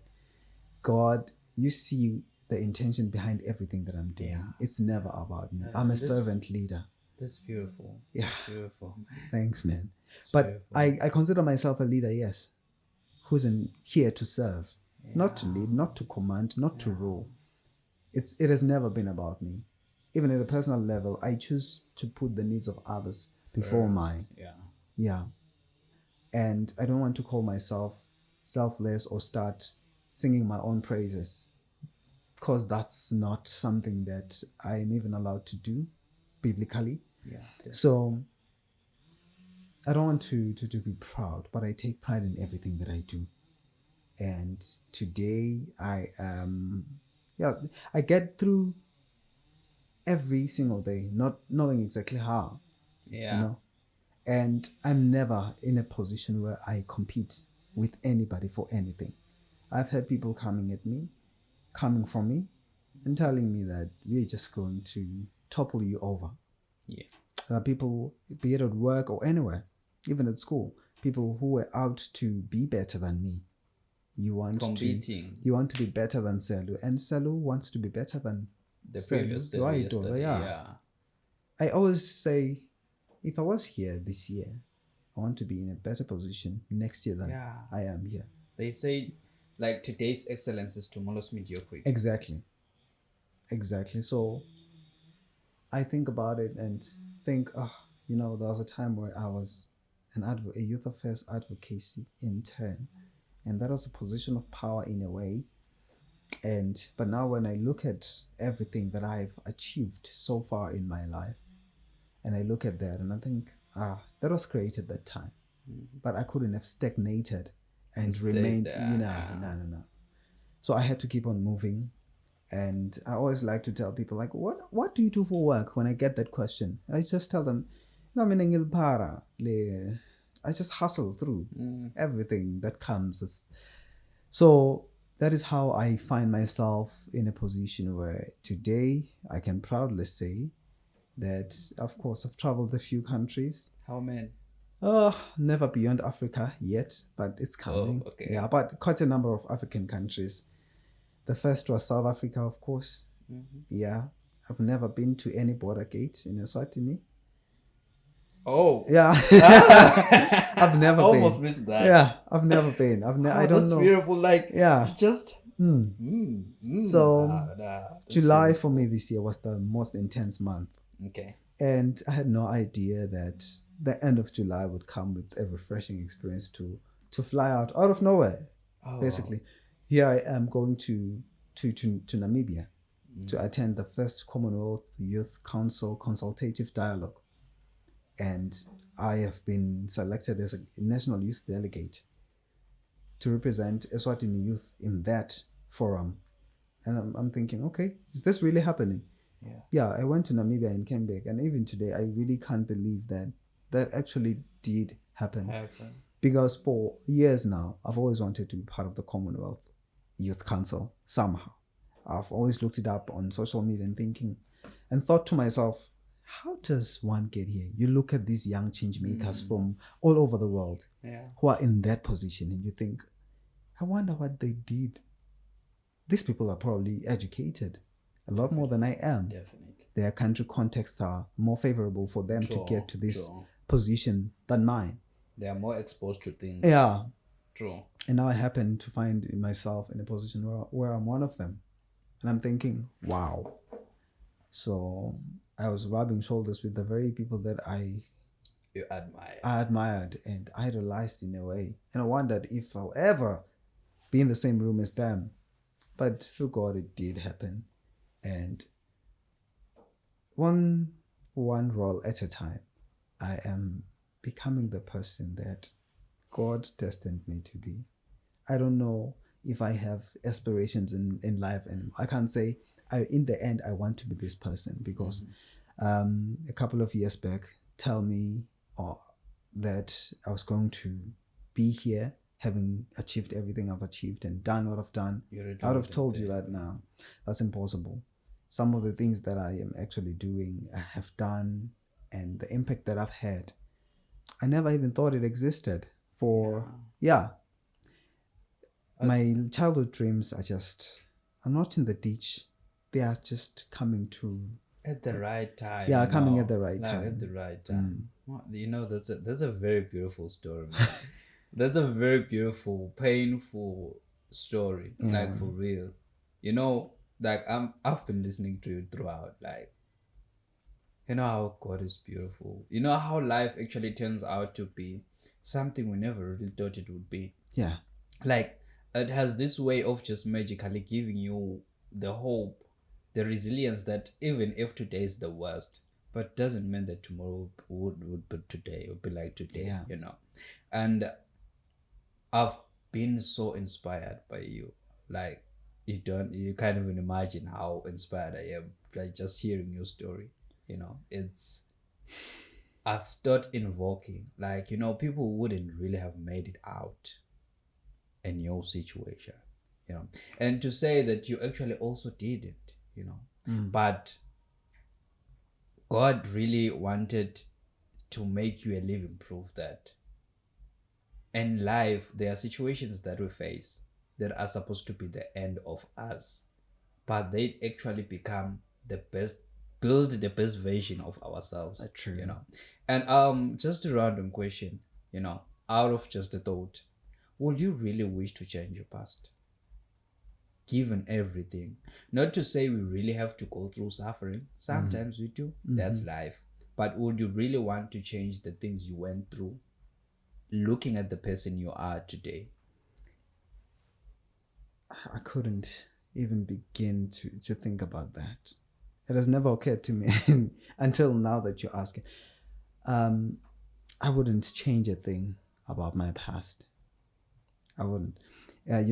God, you see the intention behind everything that I'm doing. Yeah. It's never about me. I'm a servant leader. That's beautiful. Yeah. That's beautiful. Thanks, man. But I consider myself a leader, yes, who's here to serve, not to lead, not to command, not to rule. It has never been about me. Even at a personal level, I choose to put the needs of others before mine. Yeah. And I don't want to call myself selfless or start singing my own praises, because that's not something that I'm even allowed to do biblically. So I don't want to be proud, but I take pride in everything that I do. And today I get through every single day not knowing exactly how. And I'm never in a position where I compete with anybody for anything. I've had people coming from me and telling me that we're just going to topple you over. People, be it at work or anywhere, even at school, people who were out to be better than me. You want to be better than Selu, and Selu wants to be better than the previous Selu. I always say, if I was here this year, I want to be in a better position next year than I am here. They say, like, today's excellence is tomorrow's mediocrity. Exactly. So I think about it and think, there was a time where I was a youth affairs advocacy intern, and that was a position of power in a way. But now when I look at everything that I've achieved so far in my life, and I look at that and I think, that was great at that time, but I couldn't have stagnated and remained. No. So I had to keep on moving. And I always like to tell people, like, what do you do for work? When I get that question, I just tell them, I just hustle through everything that comes. So that is how I find myself in a position where today I can proudly say that, of course, I've traveled a few countries. How many? Never beyond Africa yet, but it's coming. Okay. Yeah, but quite a number of African countries. The first was South Africa, of course. Yeah. I've never been to any border gate in Eswatini. Oh. Yeah. I've never been. Almost missed that. Yeah, I've never been. I don't know. That's beautiful. Like, it's just... So, July for me this year was the most intense month. Okay. And I had no idea that the end of July would come with a refreshing experience to fly out of nowhere, basically. Here I am going to Namibia to attend the first Commonwealth Youth Council Consultative Dialogue. And I have been selected as a national youth delegate to represent Eswatini youth in that forum. And I'm thinking, okay, is this really happening? Yeah, I went to Namibia and came back. And even today, I really can't believe that actually did happen. Because for years now, I've always wanted to be part of the Commonwealth Youth Council somehow. I've always looked it up on social media and thought to myself, how does one get here? You look at these young change makers from all over the world who are in that position, and you think, I wonder what they did. These people are probably educated a lot more than I am. Definitely. Their country contexts are more favorable for them to get to this position than mine. They are more exposed to things. Yeah. True. And now I happen to find myself in a position where I'm one of them. And I'm thinking, wow. So I was rubbing shoulders with the very people that I admired and idolized in a way. And I wondered if I'll ever be in the same room as them. But through God, it did happen. And one role at a time, I am becoming the person that God destined me to be. I don't know if I have aspirations in life, and I can't say in the end I want to be this person, because a couple of years back tell me that I was going to be here having achieved everything I've achieved and done what I've done. I would have told you that now. That's impossible. Some of the things that I am actually doing, I have done, and the impact that I've had, I never even thought it existed. My childhood dreams are not in the ditch. They are just coming to at the right time. Yeah, coming at the right time. At the right time. Well, that's a very beautiful story, man. That's a very beautiful, painful story. Like, for real. Like I've been listening to you throughout. Like, how God is beautiful. How life actually turns out to be something we never really thought it would be. Yeah. Like, it has this way of just magically giving you the hope, the resilience that even if today is the worst, but doesn't mean that tomorrow would be today, would be like today, And I've been so inspired by you. Like, you can't even imagine how inspired I am, like, just hearing your story. I start invoking, like, people wouldn't really have made it out in your situation, and to say that you actually also didn't, but God really wanted to make you a living proof that in life there are situations that we face that are supposed to be the end of us, but they actually become build the best version of ourselves. That's true. And just a random question, out of just a thought, would you really wish to change your past, given everything? Not to say we really have to go through suffering. Sometimes we do. That's life. But would you really want to change the things you went through, looking at the person you are today? I couldn't even begin to think about that. It has never occurred to me until now that you're asking. I wouldn't change a thing about my past. I wouldn't. I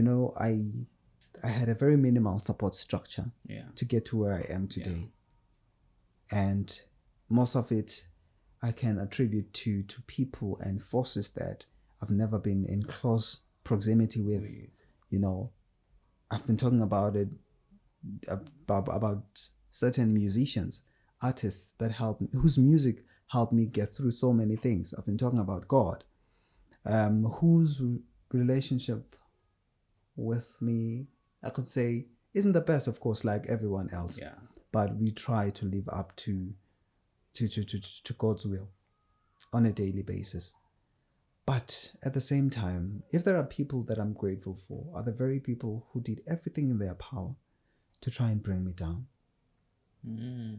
had a very minimal support structure to get to where I am today. And most of it I can attribute to people and forces that I've never been in close proximity with. I've been talking about it, about certain musicians, artists that whose music helped me get through so many things. I've been talking about God, whose relationship with me, I could say, isn't the best, of course, like everyone else. But we try to live up to God's will on a daily basis. But at the same time, if there are people that I'm grateful for, are the very people who did everything in their power to try and bring me down.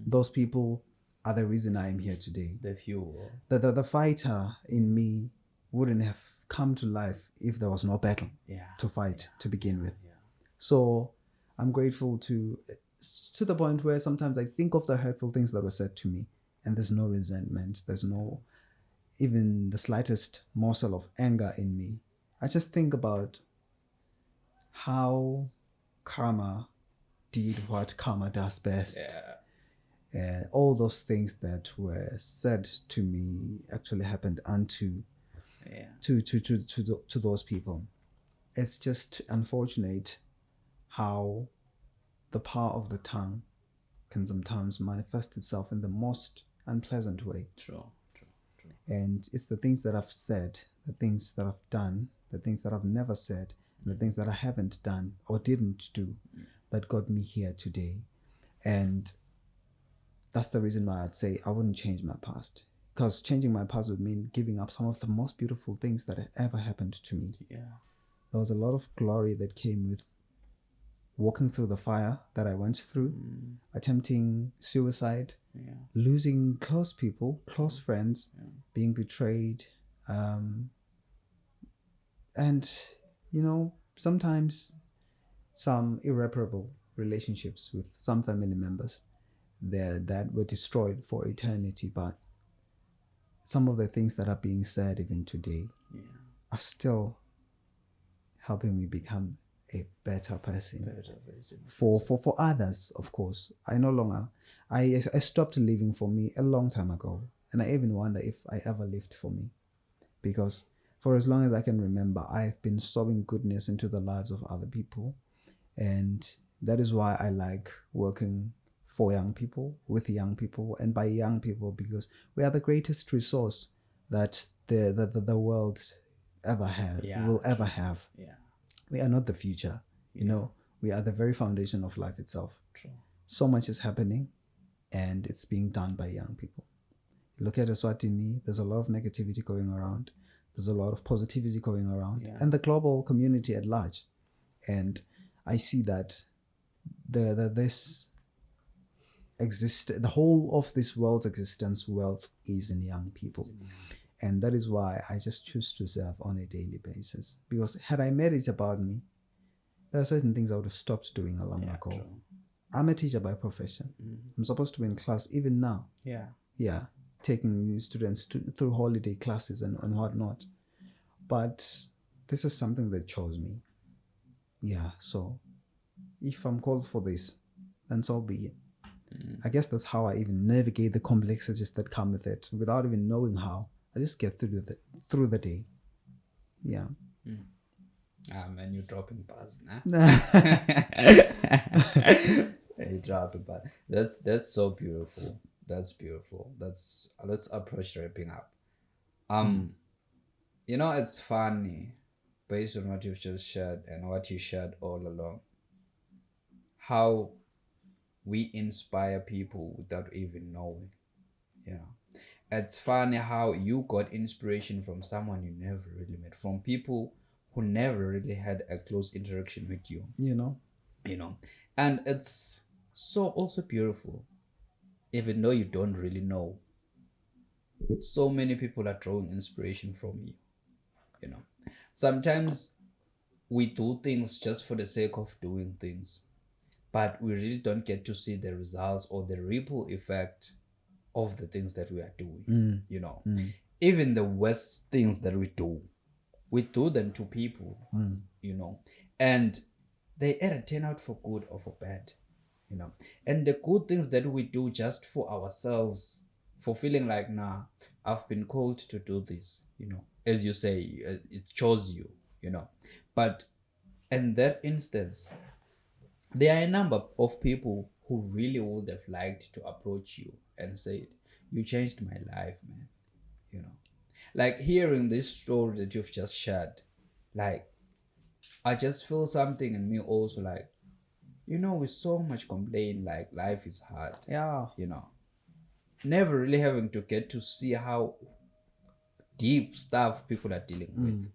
Those people are the reason I am here today. The fuel. The fighter in me wouldn't have come to life if there was no battle to fight to begin with. So I'm grateful to the point where sometimes I think of the hurtful things that were said to me, and there's no resentment, there's no even the slightest morsel of anger in me. I just think about how karma did what karma does best. All those things that were said to me actually happened unto to those people. It's just unfortunate how the power of the tongue can sometimes manifest itself in the most unpleasant way. True. And it's the things that I've said, the things that I've done, the things that I've never said the things that I haven't done or didn't do that got me here today. And that's the reason why I'd say I wouldn't change my past. Because changing my past would mean giving up some of the most beautiful things that ever happened to me. Yeah. There was a lot of glory that came with walking through the fire that I went through, attempting suicide, losing close people, close friends, being betrayed. And, sometimes some irreparable relationships with some family members that were destroyed for eternity. But some of the things that are being said even today are still helping me become a better person for others. Of course, I no longer I stopped living for me a long time ago, and I even wonder if I ever lived for me, because for as long as I can remember, I've been sowing goodness into the lives of other people. And that is why I like working for young people, with young people, and by young people, because we are the greatest resource that the world ever had, will ever have. We are not the future, we are the very foundation of life itself. So much is happening, and it's being done by young people. Look at Eswatini, there's a lot of negativity going around. There's a lot of positivity going around, and the global community at large. And I see that the whole of this world's existence, wealth, is in young people. And that is why I just choose to serve on a daily basis. Because had I made it about me, there are certain things I would have stopped doing a long ago. True. I'm a teacher by profession. I'm supposed to be in class even now. Taking students through holiday classes and whatnot. But this is something that chose me. So if I'm called for this, then so be it. I guess that's how I even navigate the complexities that come with it without even knowing how. I just get through the day. Man, you're dropping bars, nah? You dropping bars. That's so beautiful. That's beautiful. Let's approach wrapping up. It's funny, based on what you've just shared and what you shared all along, how we inspire people without even knowing. It's funny how you got inspiration from someone you never really met, from people who never really had a close interaction with you. And it's so also beautiful, even though you don't really know. So many people are drawing inspiration from you. Sometimes we do things just for the sake of doing things, but we really don't get to see the results or the ripple effect of the things that we are doing. Even the worst things that we do them to people, and they either turn out for good or for bad. And the good things that we do just for ourselves, for feeling like, I've been called to do this, as you say, it chose you, but in that instance, there are a number of people who really would have liked to approach you and say, you changed my life, man. Like hearing this story that you've just shared, like I just feel something in me also, like, with so much complaint, like life is hard. Never really having to get to see how deep stuff people are dealing with.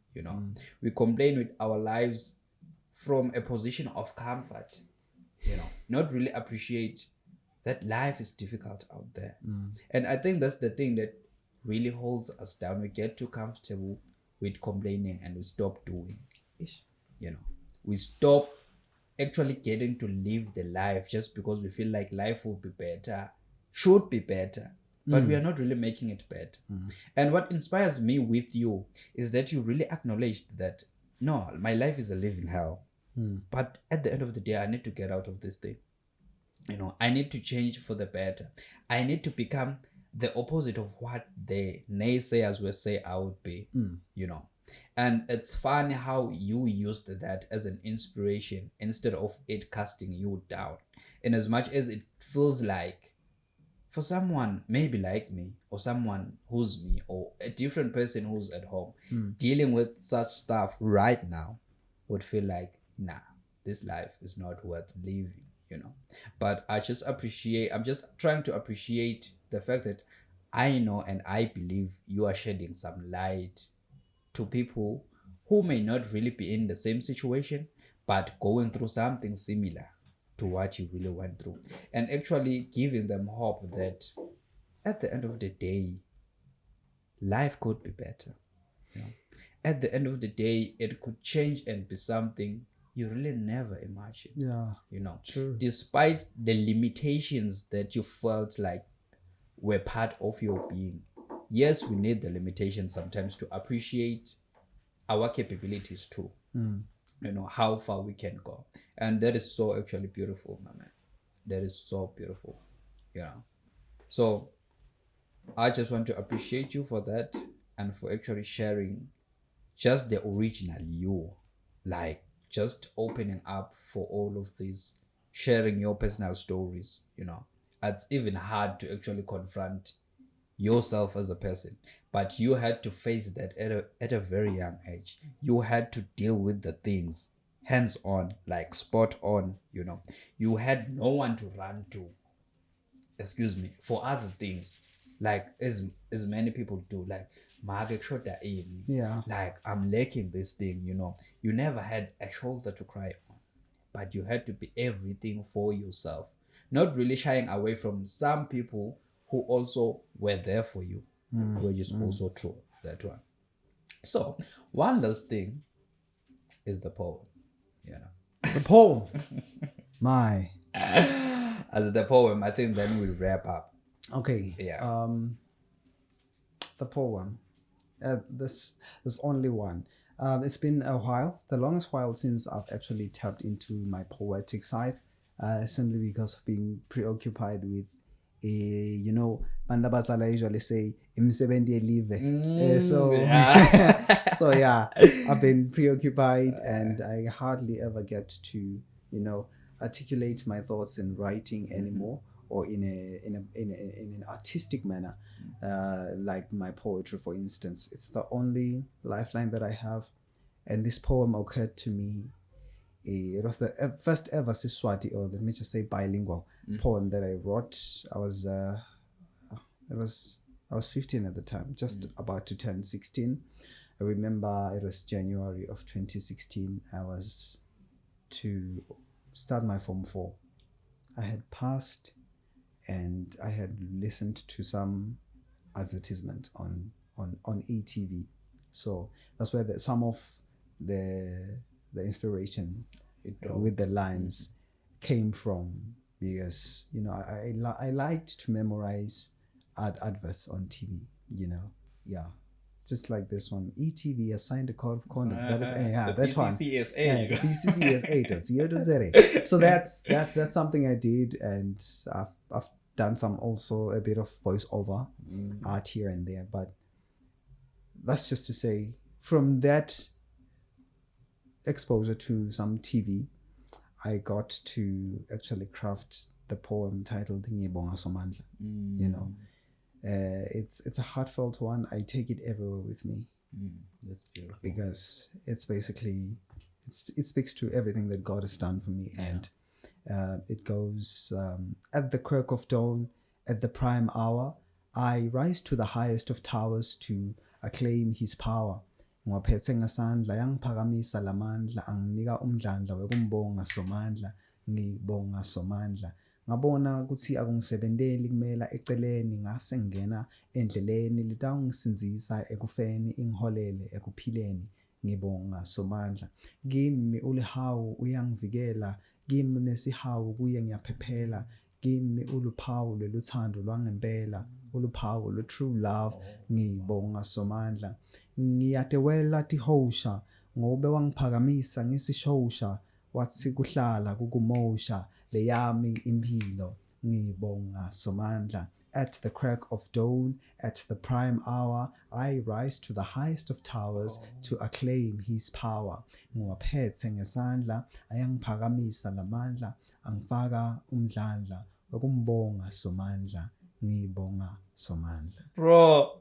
We complain with our lives from a position of comfort, not really appreciate that life is difficult out there. And I think that's the thing that really holds us down. We get too comfortable with complaining and we stop doing. We stop actually getting to live the life just because we feel like life will be better, should be better, but we are not really making it better. And what inspires me with you is that you really acknowledged that, no, my life is a living hell, but at the end of the day, I need to get out of this thing. I need to change for the better. I need to become the opposite of what the naysayers will say I would be. And it's funny how you used that as an inspiration instead of it casting you down. And as much as it feels like, for someone maybe like me, or someone who's me, or a different person who's at home dealing with such stuff right now, would feel like, nah, this life is not worth living, But I'm just trying to appreciate the fact that I know and I believe you are shedding some light to people who may not really be in the same situation, but going through something similar to what you really went through, and actually giving them hope that at the end of the day, life could be better. At the end of the day, it could change and be something you really never imagined. True. Despite the limitations that you felt like were part of your being. Yes, we need the limitations sometimes to appreciate our capabilities too. How far we can go. And that is so actually beautiful, my man. That is so beautiful. So I just want to appreciate you for that and for actually sharing just the original you, like just opening up for all of this, sharing your personal stories. It's even hard to actually confront yourself as a person, but you had to face that at a very young age. You had to deal with the things hands on, like spot on. You had no one to run to, for other things, like as many people do, like like I'm lacking this thing. You never had a shoulder to cry on, but you had to be everything for yourself, not really shying away from some people who also were there for you, which is also true, that one. So one last thing is the poem. The poem. My. As the poem, I think then we'll wrap up. Okay. Yeah. The poem. There's only one. It's been a while, the longest while since I've actually tapped into my poetic side, simply because of being preoccupied with Bandabazala usually say imsebenzi elive. So yeah, I've been preoccupied and I hardly ever get to articulate my thoughts in writing anymore, or in an artistic manner, like my poetry, for instance. It's the only lifeline that I have, and this poem occurred to me. It was the first ever Siswati, or let me just say bilingual poem that I wrote. I was 15 at the time, just about to turn 16. I remember it was January of 2016. I was to start my Form 4. I had passed, and I had listened to some advertisement on ETV. So that's where some of the inspiration with the lines came from, because I liked to memorize adverts on TV. Just like this one, ETV assigned a code of conduct. That is that one. BCCS8. So that's something I did, and I've done some also a bit of voiceover art here and there. But that's just to say, from that exposure to some TV, I got to actually craft the poem titled Ngibonga Somandla. It's a heartfelt one. I take it everywhere with me. That's beautiful, because it's basically it speaks to everything that God has done for me. And it goes, at the crack of dawn, at the prime hour, I rise to the highest of towers to acclaim his power. Ngwaphethe ngesandla yangiphakamisa lamandla, anginika umdlandla wekumbonga Somandla, ngibonga Somandla. Ngabona ukuthi akungisebenteli kumela eceleni, ngase ngena endleleni litangisinzisa ekufeni ingiholele ekuphileni, ngibonga Somandla. Kimi ulihawu uyangivikela, kimi nesihawu kuye ngiyaphephela, kimi uluphawu lweluthando lwangempela, uluphawu lwe-true love, ngibonga Somandla. Ngiyatewela tihosha ngobe wangiphakamisa ngisishosha, wathi kuhlala kukumosha leyami impilo, ngibonga Somandla. At the crack of dawn, at the prime hour, I rise to the highest of towers to acclaim his power. Ngiwaphethe ngesandla ayangiphakamisa lamandla, angifaka umdlandla wekumbonga Somandla, ngibonga Somandla. Bro.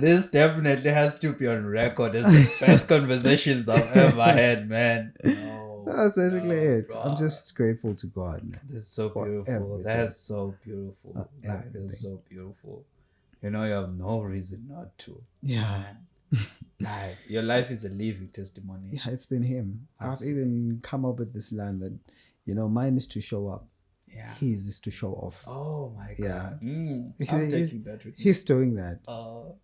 This definitely has to be on record as the best conversations I've ever had, man. No, That's basically it. bro. I'm just grateful to God, man. That's so for beautiful. everything. That's so beautiful. For Like, everything. that's so beautiful. You know, you have no reason not to. Yeah. Like, your life is a living testimony. Yeah, it's been him. Absolutely. I've even come up with this line that, mine is to show up. Yeah. His is to show off. Oh my Yeah. God. I'm He's- taking that with me. He's doing that.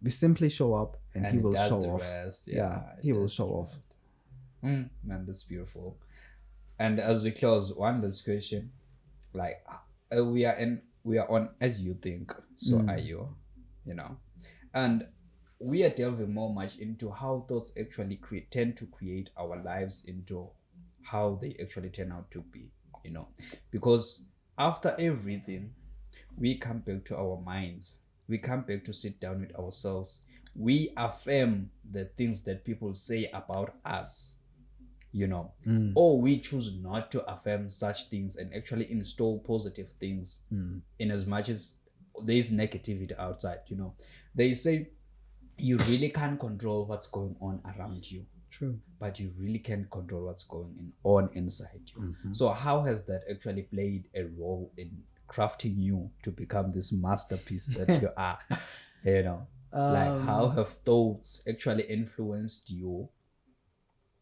We simply show up and he he will does show the off. rest. Yeah, he he will does show the off. rest. Man, that's beautiful. And as we close, one last question. Like, we are on As You Think, So Are You, and we are delving more much into how thoughts actually tend to create our lives into how they actually turn out to be, because after everything, we come back to our minds. We come back to sit down with ourselves. We affirm the things that people say about us, or we choose not to affirm such things and actually install positive things in as much as there is negativity outside. They say you really can't control what's going on around you. True. But you really can't control what's going on inside you. So how has that actually played a role in crafting you to become this masterpiece that you are? Like, how have thoughts actually influenced you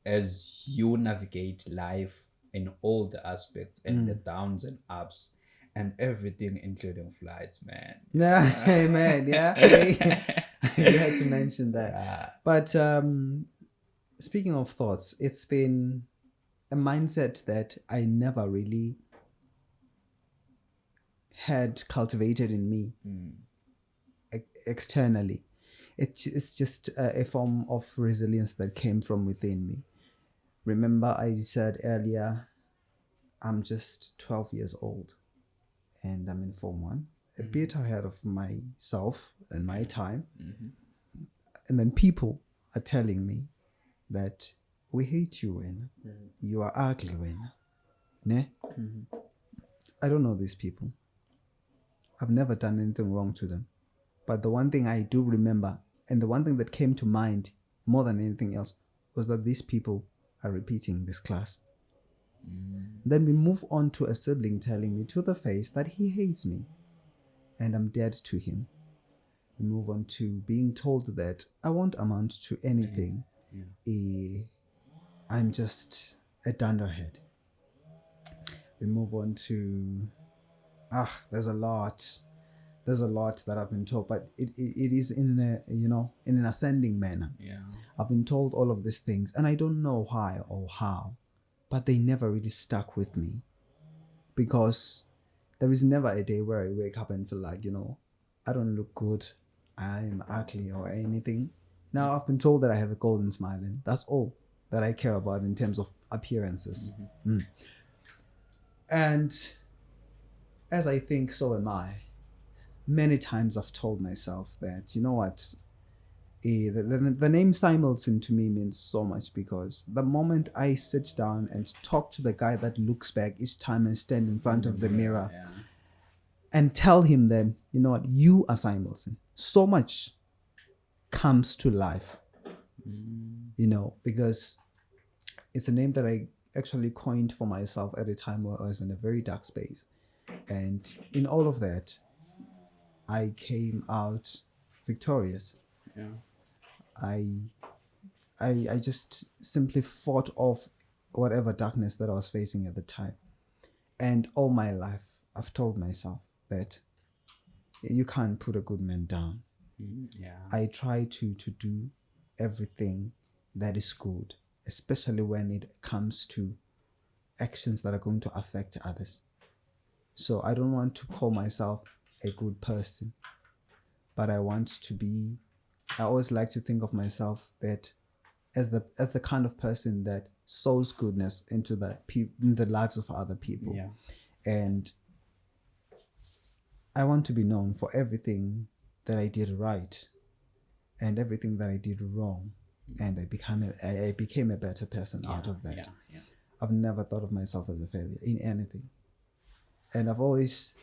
as you navigate life in all the aspects and the downs and ups and everything, including flights, man? Yeah, man. Yeah. You had to mention that. Yeah. But speaking of thoughts, it's been a mindset that I never really had cultivated in me externally. It's just a form of resilience that came from within me. Remember, I said earlier, I'm just 12 years old and I'm in Form 1, a bit ahead of myself and my time. And then people are telling me that we hate you, Wena. You are ugly, Wena. Ne? I don't know these people. I've never done anything wrong to them. But the one thing I do remember, and the one thing that came to mind more than anything else, was that these people are repeating this class. Then we move on to a sibling telling me to the face that he hates me and I'm dead to him. We move on to being told that I won't amount to anything. I'm just a dunderhead. We move on to there's a lot that I've been told, but it is in an ascending manner. I've been told all of these things and I don't know why or how, but they never really stuck with me, because there is never a day where I wake up and feel like, I don't look good, I'm ugly or anything. Now I've been told that I have a golden smile, and that's all that I care about in terms of appearances. And as I think, so am I. Many times I've told myself that, you know what, the name Simelson to me means so much, because the moment I sit down and talk to the guy that looks back each time and stand in front of the mirror and tell him then, you know what, you are Simelson, so much comes to life, because it's a name that I actually coined for myself at a time where I was in a very dark space. And in all of that, I came out victorious. I just simply fought off whatever darkness that I was facing at the time. And all my life, I've told myself that you can't put a good man down. I try to do everything that is good, especially when it comes to actions that are going to affect others. So I don't want to call myself a good person, but I always like to think of myself that as the kind of person that sows goodness into the lives of other people. And I want to be known for everything that I did right and everything that I did wrong, and I became a better person out of that. I've never thought of myself as a failure in anything, and I've always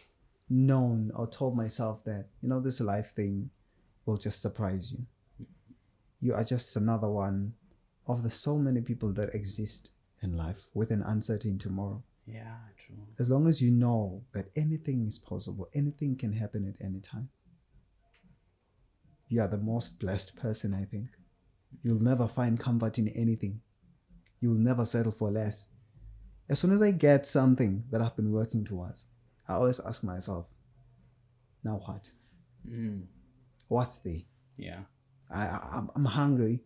known or told myself that this life thing will just surprise you. you are just another one of the so many people that exist in life with an uncertain tomorrow. Yeah, true. As long as you know that anything is possible, anything can happen at any time, you are the most blessed person, I think. You'll never find comfort in anything. You'll never settle for less. As soon as I get something that I've been working towards, I always ask myself, now what? What's there? Yeah. I'm hungry.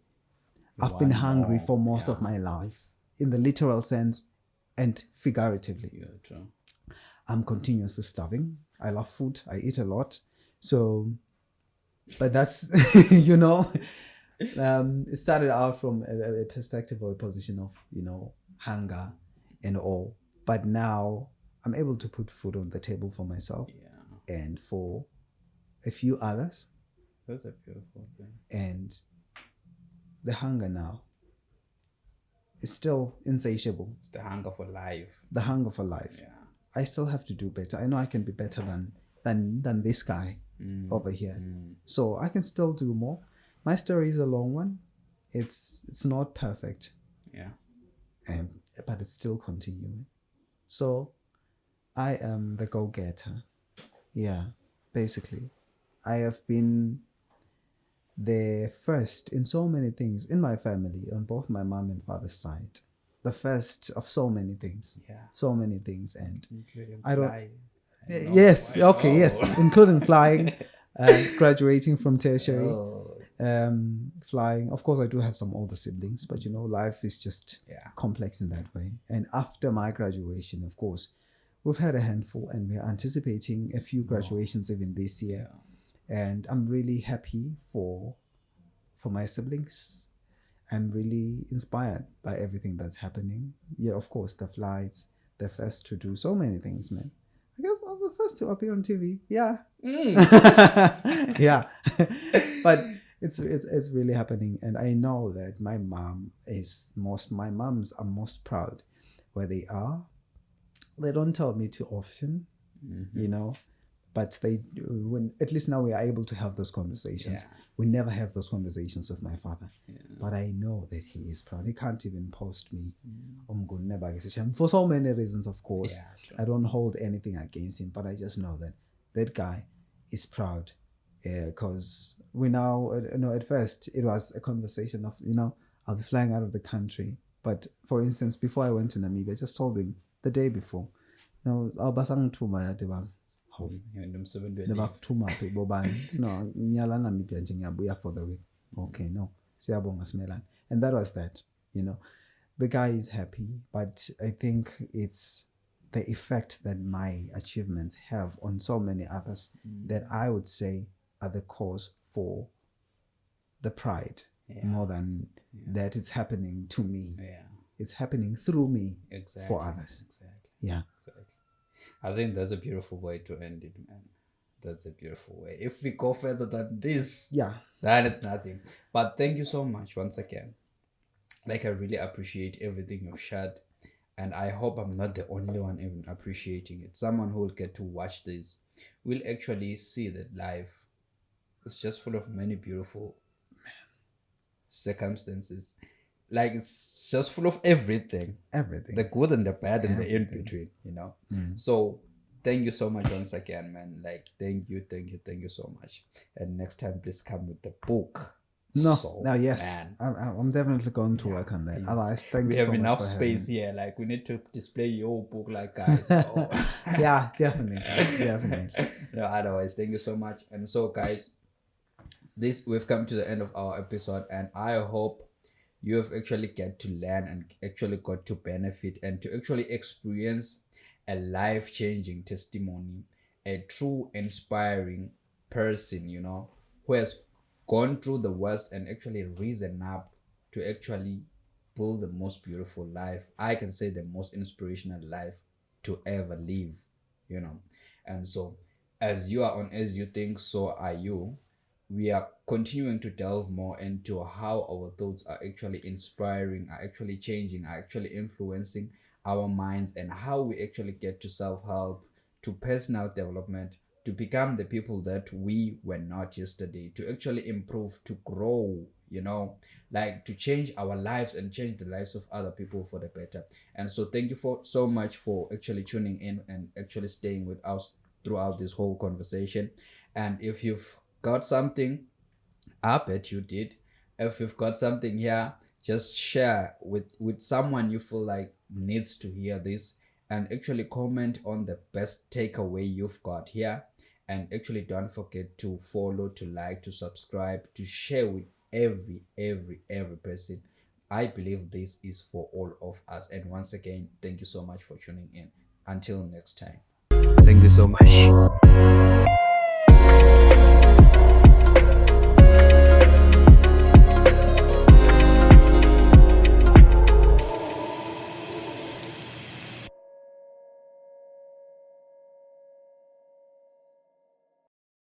I've been hungry for most of my life, in the literal sense and figuratively. Yeah, true. I'm continuously starving. I love food. I eat a lot. So, but that's, it started out from a perspective or a position of, hunger and all. But now I'm able to put food on the table for myself and for a few others. That's a beautiful thing. And the hunger now is still insatiable. It's the hunger for life. The hunger for life. Yeah. I still have to do better. I know I can be better than this guy over here. So I can still do more. My story is a long one. It's not perfect. Yeah. But it's still continuing. So I am the go-getter. Yeah, basically. I have been the first in so many things in my family, on both my mom and father's side. The first of so many things. Yeah. So many things. And including I don't. flying. Yes. Okay. Yes. Including flying, graduating from tertiary, flying. Of course, I do have some older siblings, but life is just complex in that way. And after my graduation, of course, we've had a handful, and we are anticipating a few graduations even this year. And I'm really happy for my siblings. I'm really inspired by everything that's happening. Yeah, of course, the flights, the first to do so many things, man. I guess I was the first to appear on TV. Yeah. Yeah. But it's really happening. And I know that my moms are most proud where they are. They don't tell me too often, but they do. When at least now we are able to have those conversations. We never have those conversations with my father, but I know that he is proud. He can't even post me for so many reasons. Of course, I don't hold anything against him, but I just know that guy is proud. Because we now, at first it was a conversation of, I'll be flying out of the country. But for instance, before I went to Namibia, I just told him the day before, I'll basang tuma diba. Nebakuthuma phi bobani ngiyala Namibia nje ngiyabuya for the week. Okay, no, siyabonga Simelane. And that was that. The guy is happy, but I think it's the effect that my achievements have on so many others that I would say are the cause for the pride more than that it's happening to me. It's happening through me for others. Yeah. I think that's a beautiful way to end it, man. That's a beautiful way. If we go further than this, then it's nothing. But thank you so much once again. I really appreciate everything you've shared. And I hope I'm not the only one even appreciating it. Someone who will get to watch this will actually see that life is just full of many beautiful circumstances. It's just full of everything. The good and the bad and the in-between, So thank you so much once again, man. Thank you so much. And next time, please come with the book. Yes. Man. I'm definitely going to work on that. Otherwise, thank you so much. We have enough space here. We need to display your book, guys. Yeah, definitely. Otherwise, thank you so much. And so, guys, we've come to the end of our episode, and I hope you have actually get to learn and actually got to benefit and to actually experience a life-changing testimony, a true inspiring person, who has gone through the worst and actually risen up to actually build the most beautiful life. I can say the most inspirational life to ever live, And so, as you are on As You Think, So Are You, we are continuing to delve more into how our thoughts are actually inspiring, are actually changing, are actually influencing our minds, and how we actually get to self-help, to personal development, to become the people that we were not yesterday, to actually improve, to grow, like to change our lives and change the lives of other people for the better. And so thank you for so much for actually tuning in and actually staying with us throughout this whole conversation. And if you've got something, I bet you did. If you've got something here, just share with someone you feel like needs to hear this, and actually comment on the best takeaway you've got here. And actually don't forget to follow, to like, to subscribe, to share with every person. I believe this is for all of us. And once again, thank you so much for tuning in. Until next time. Thank you so much.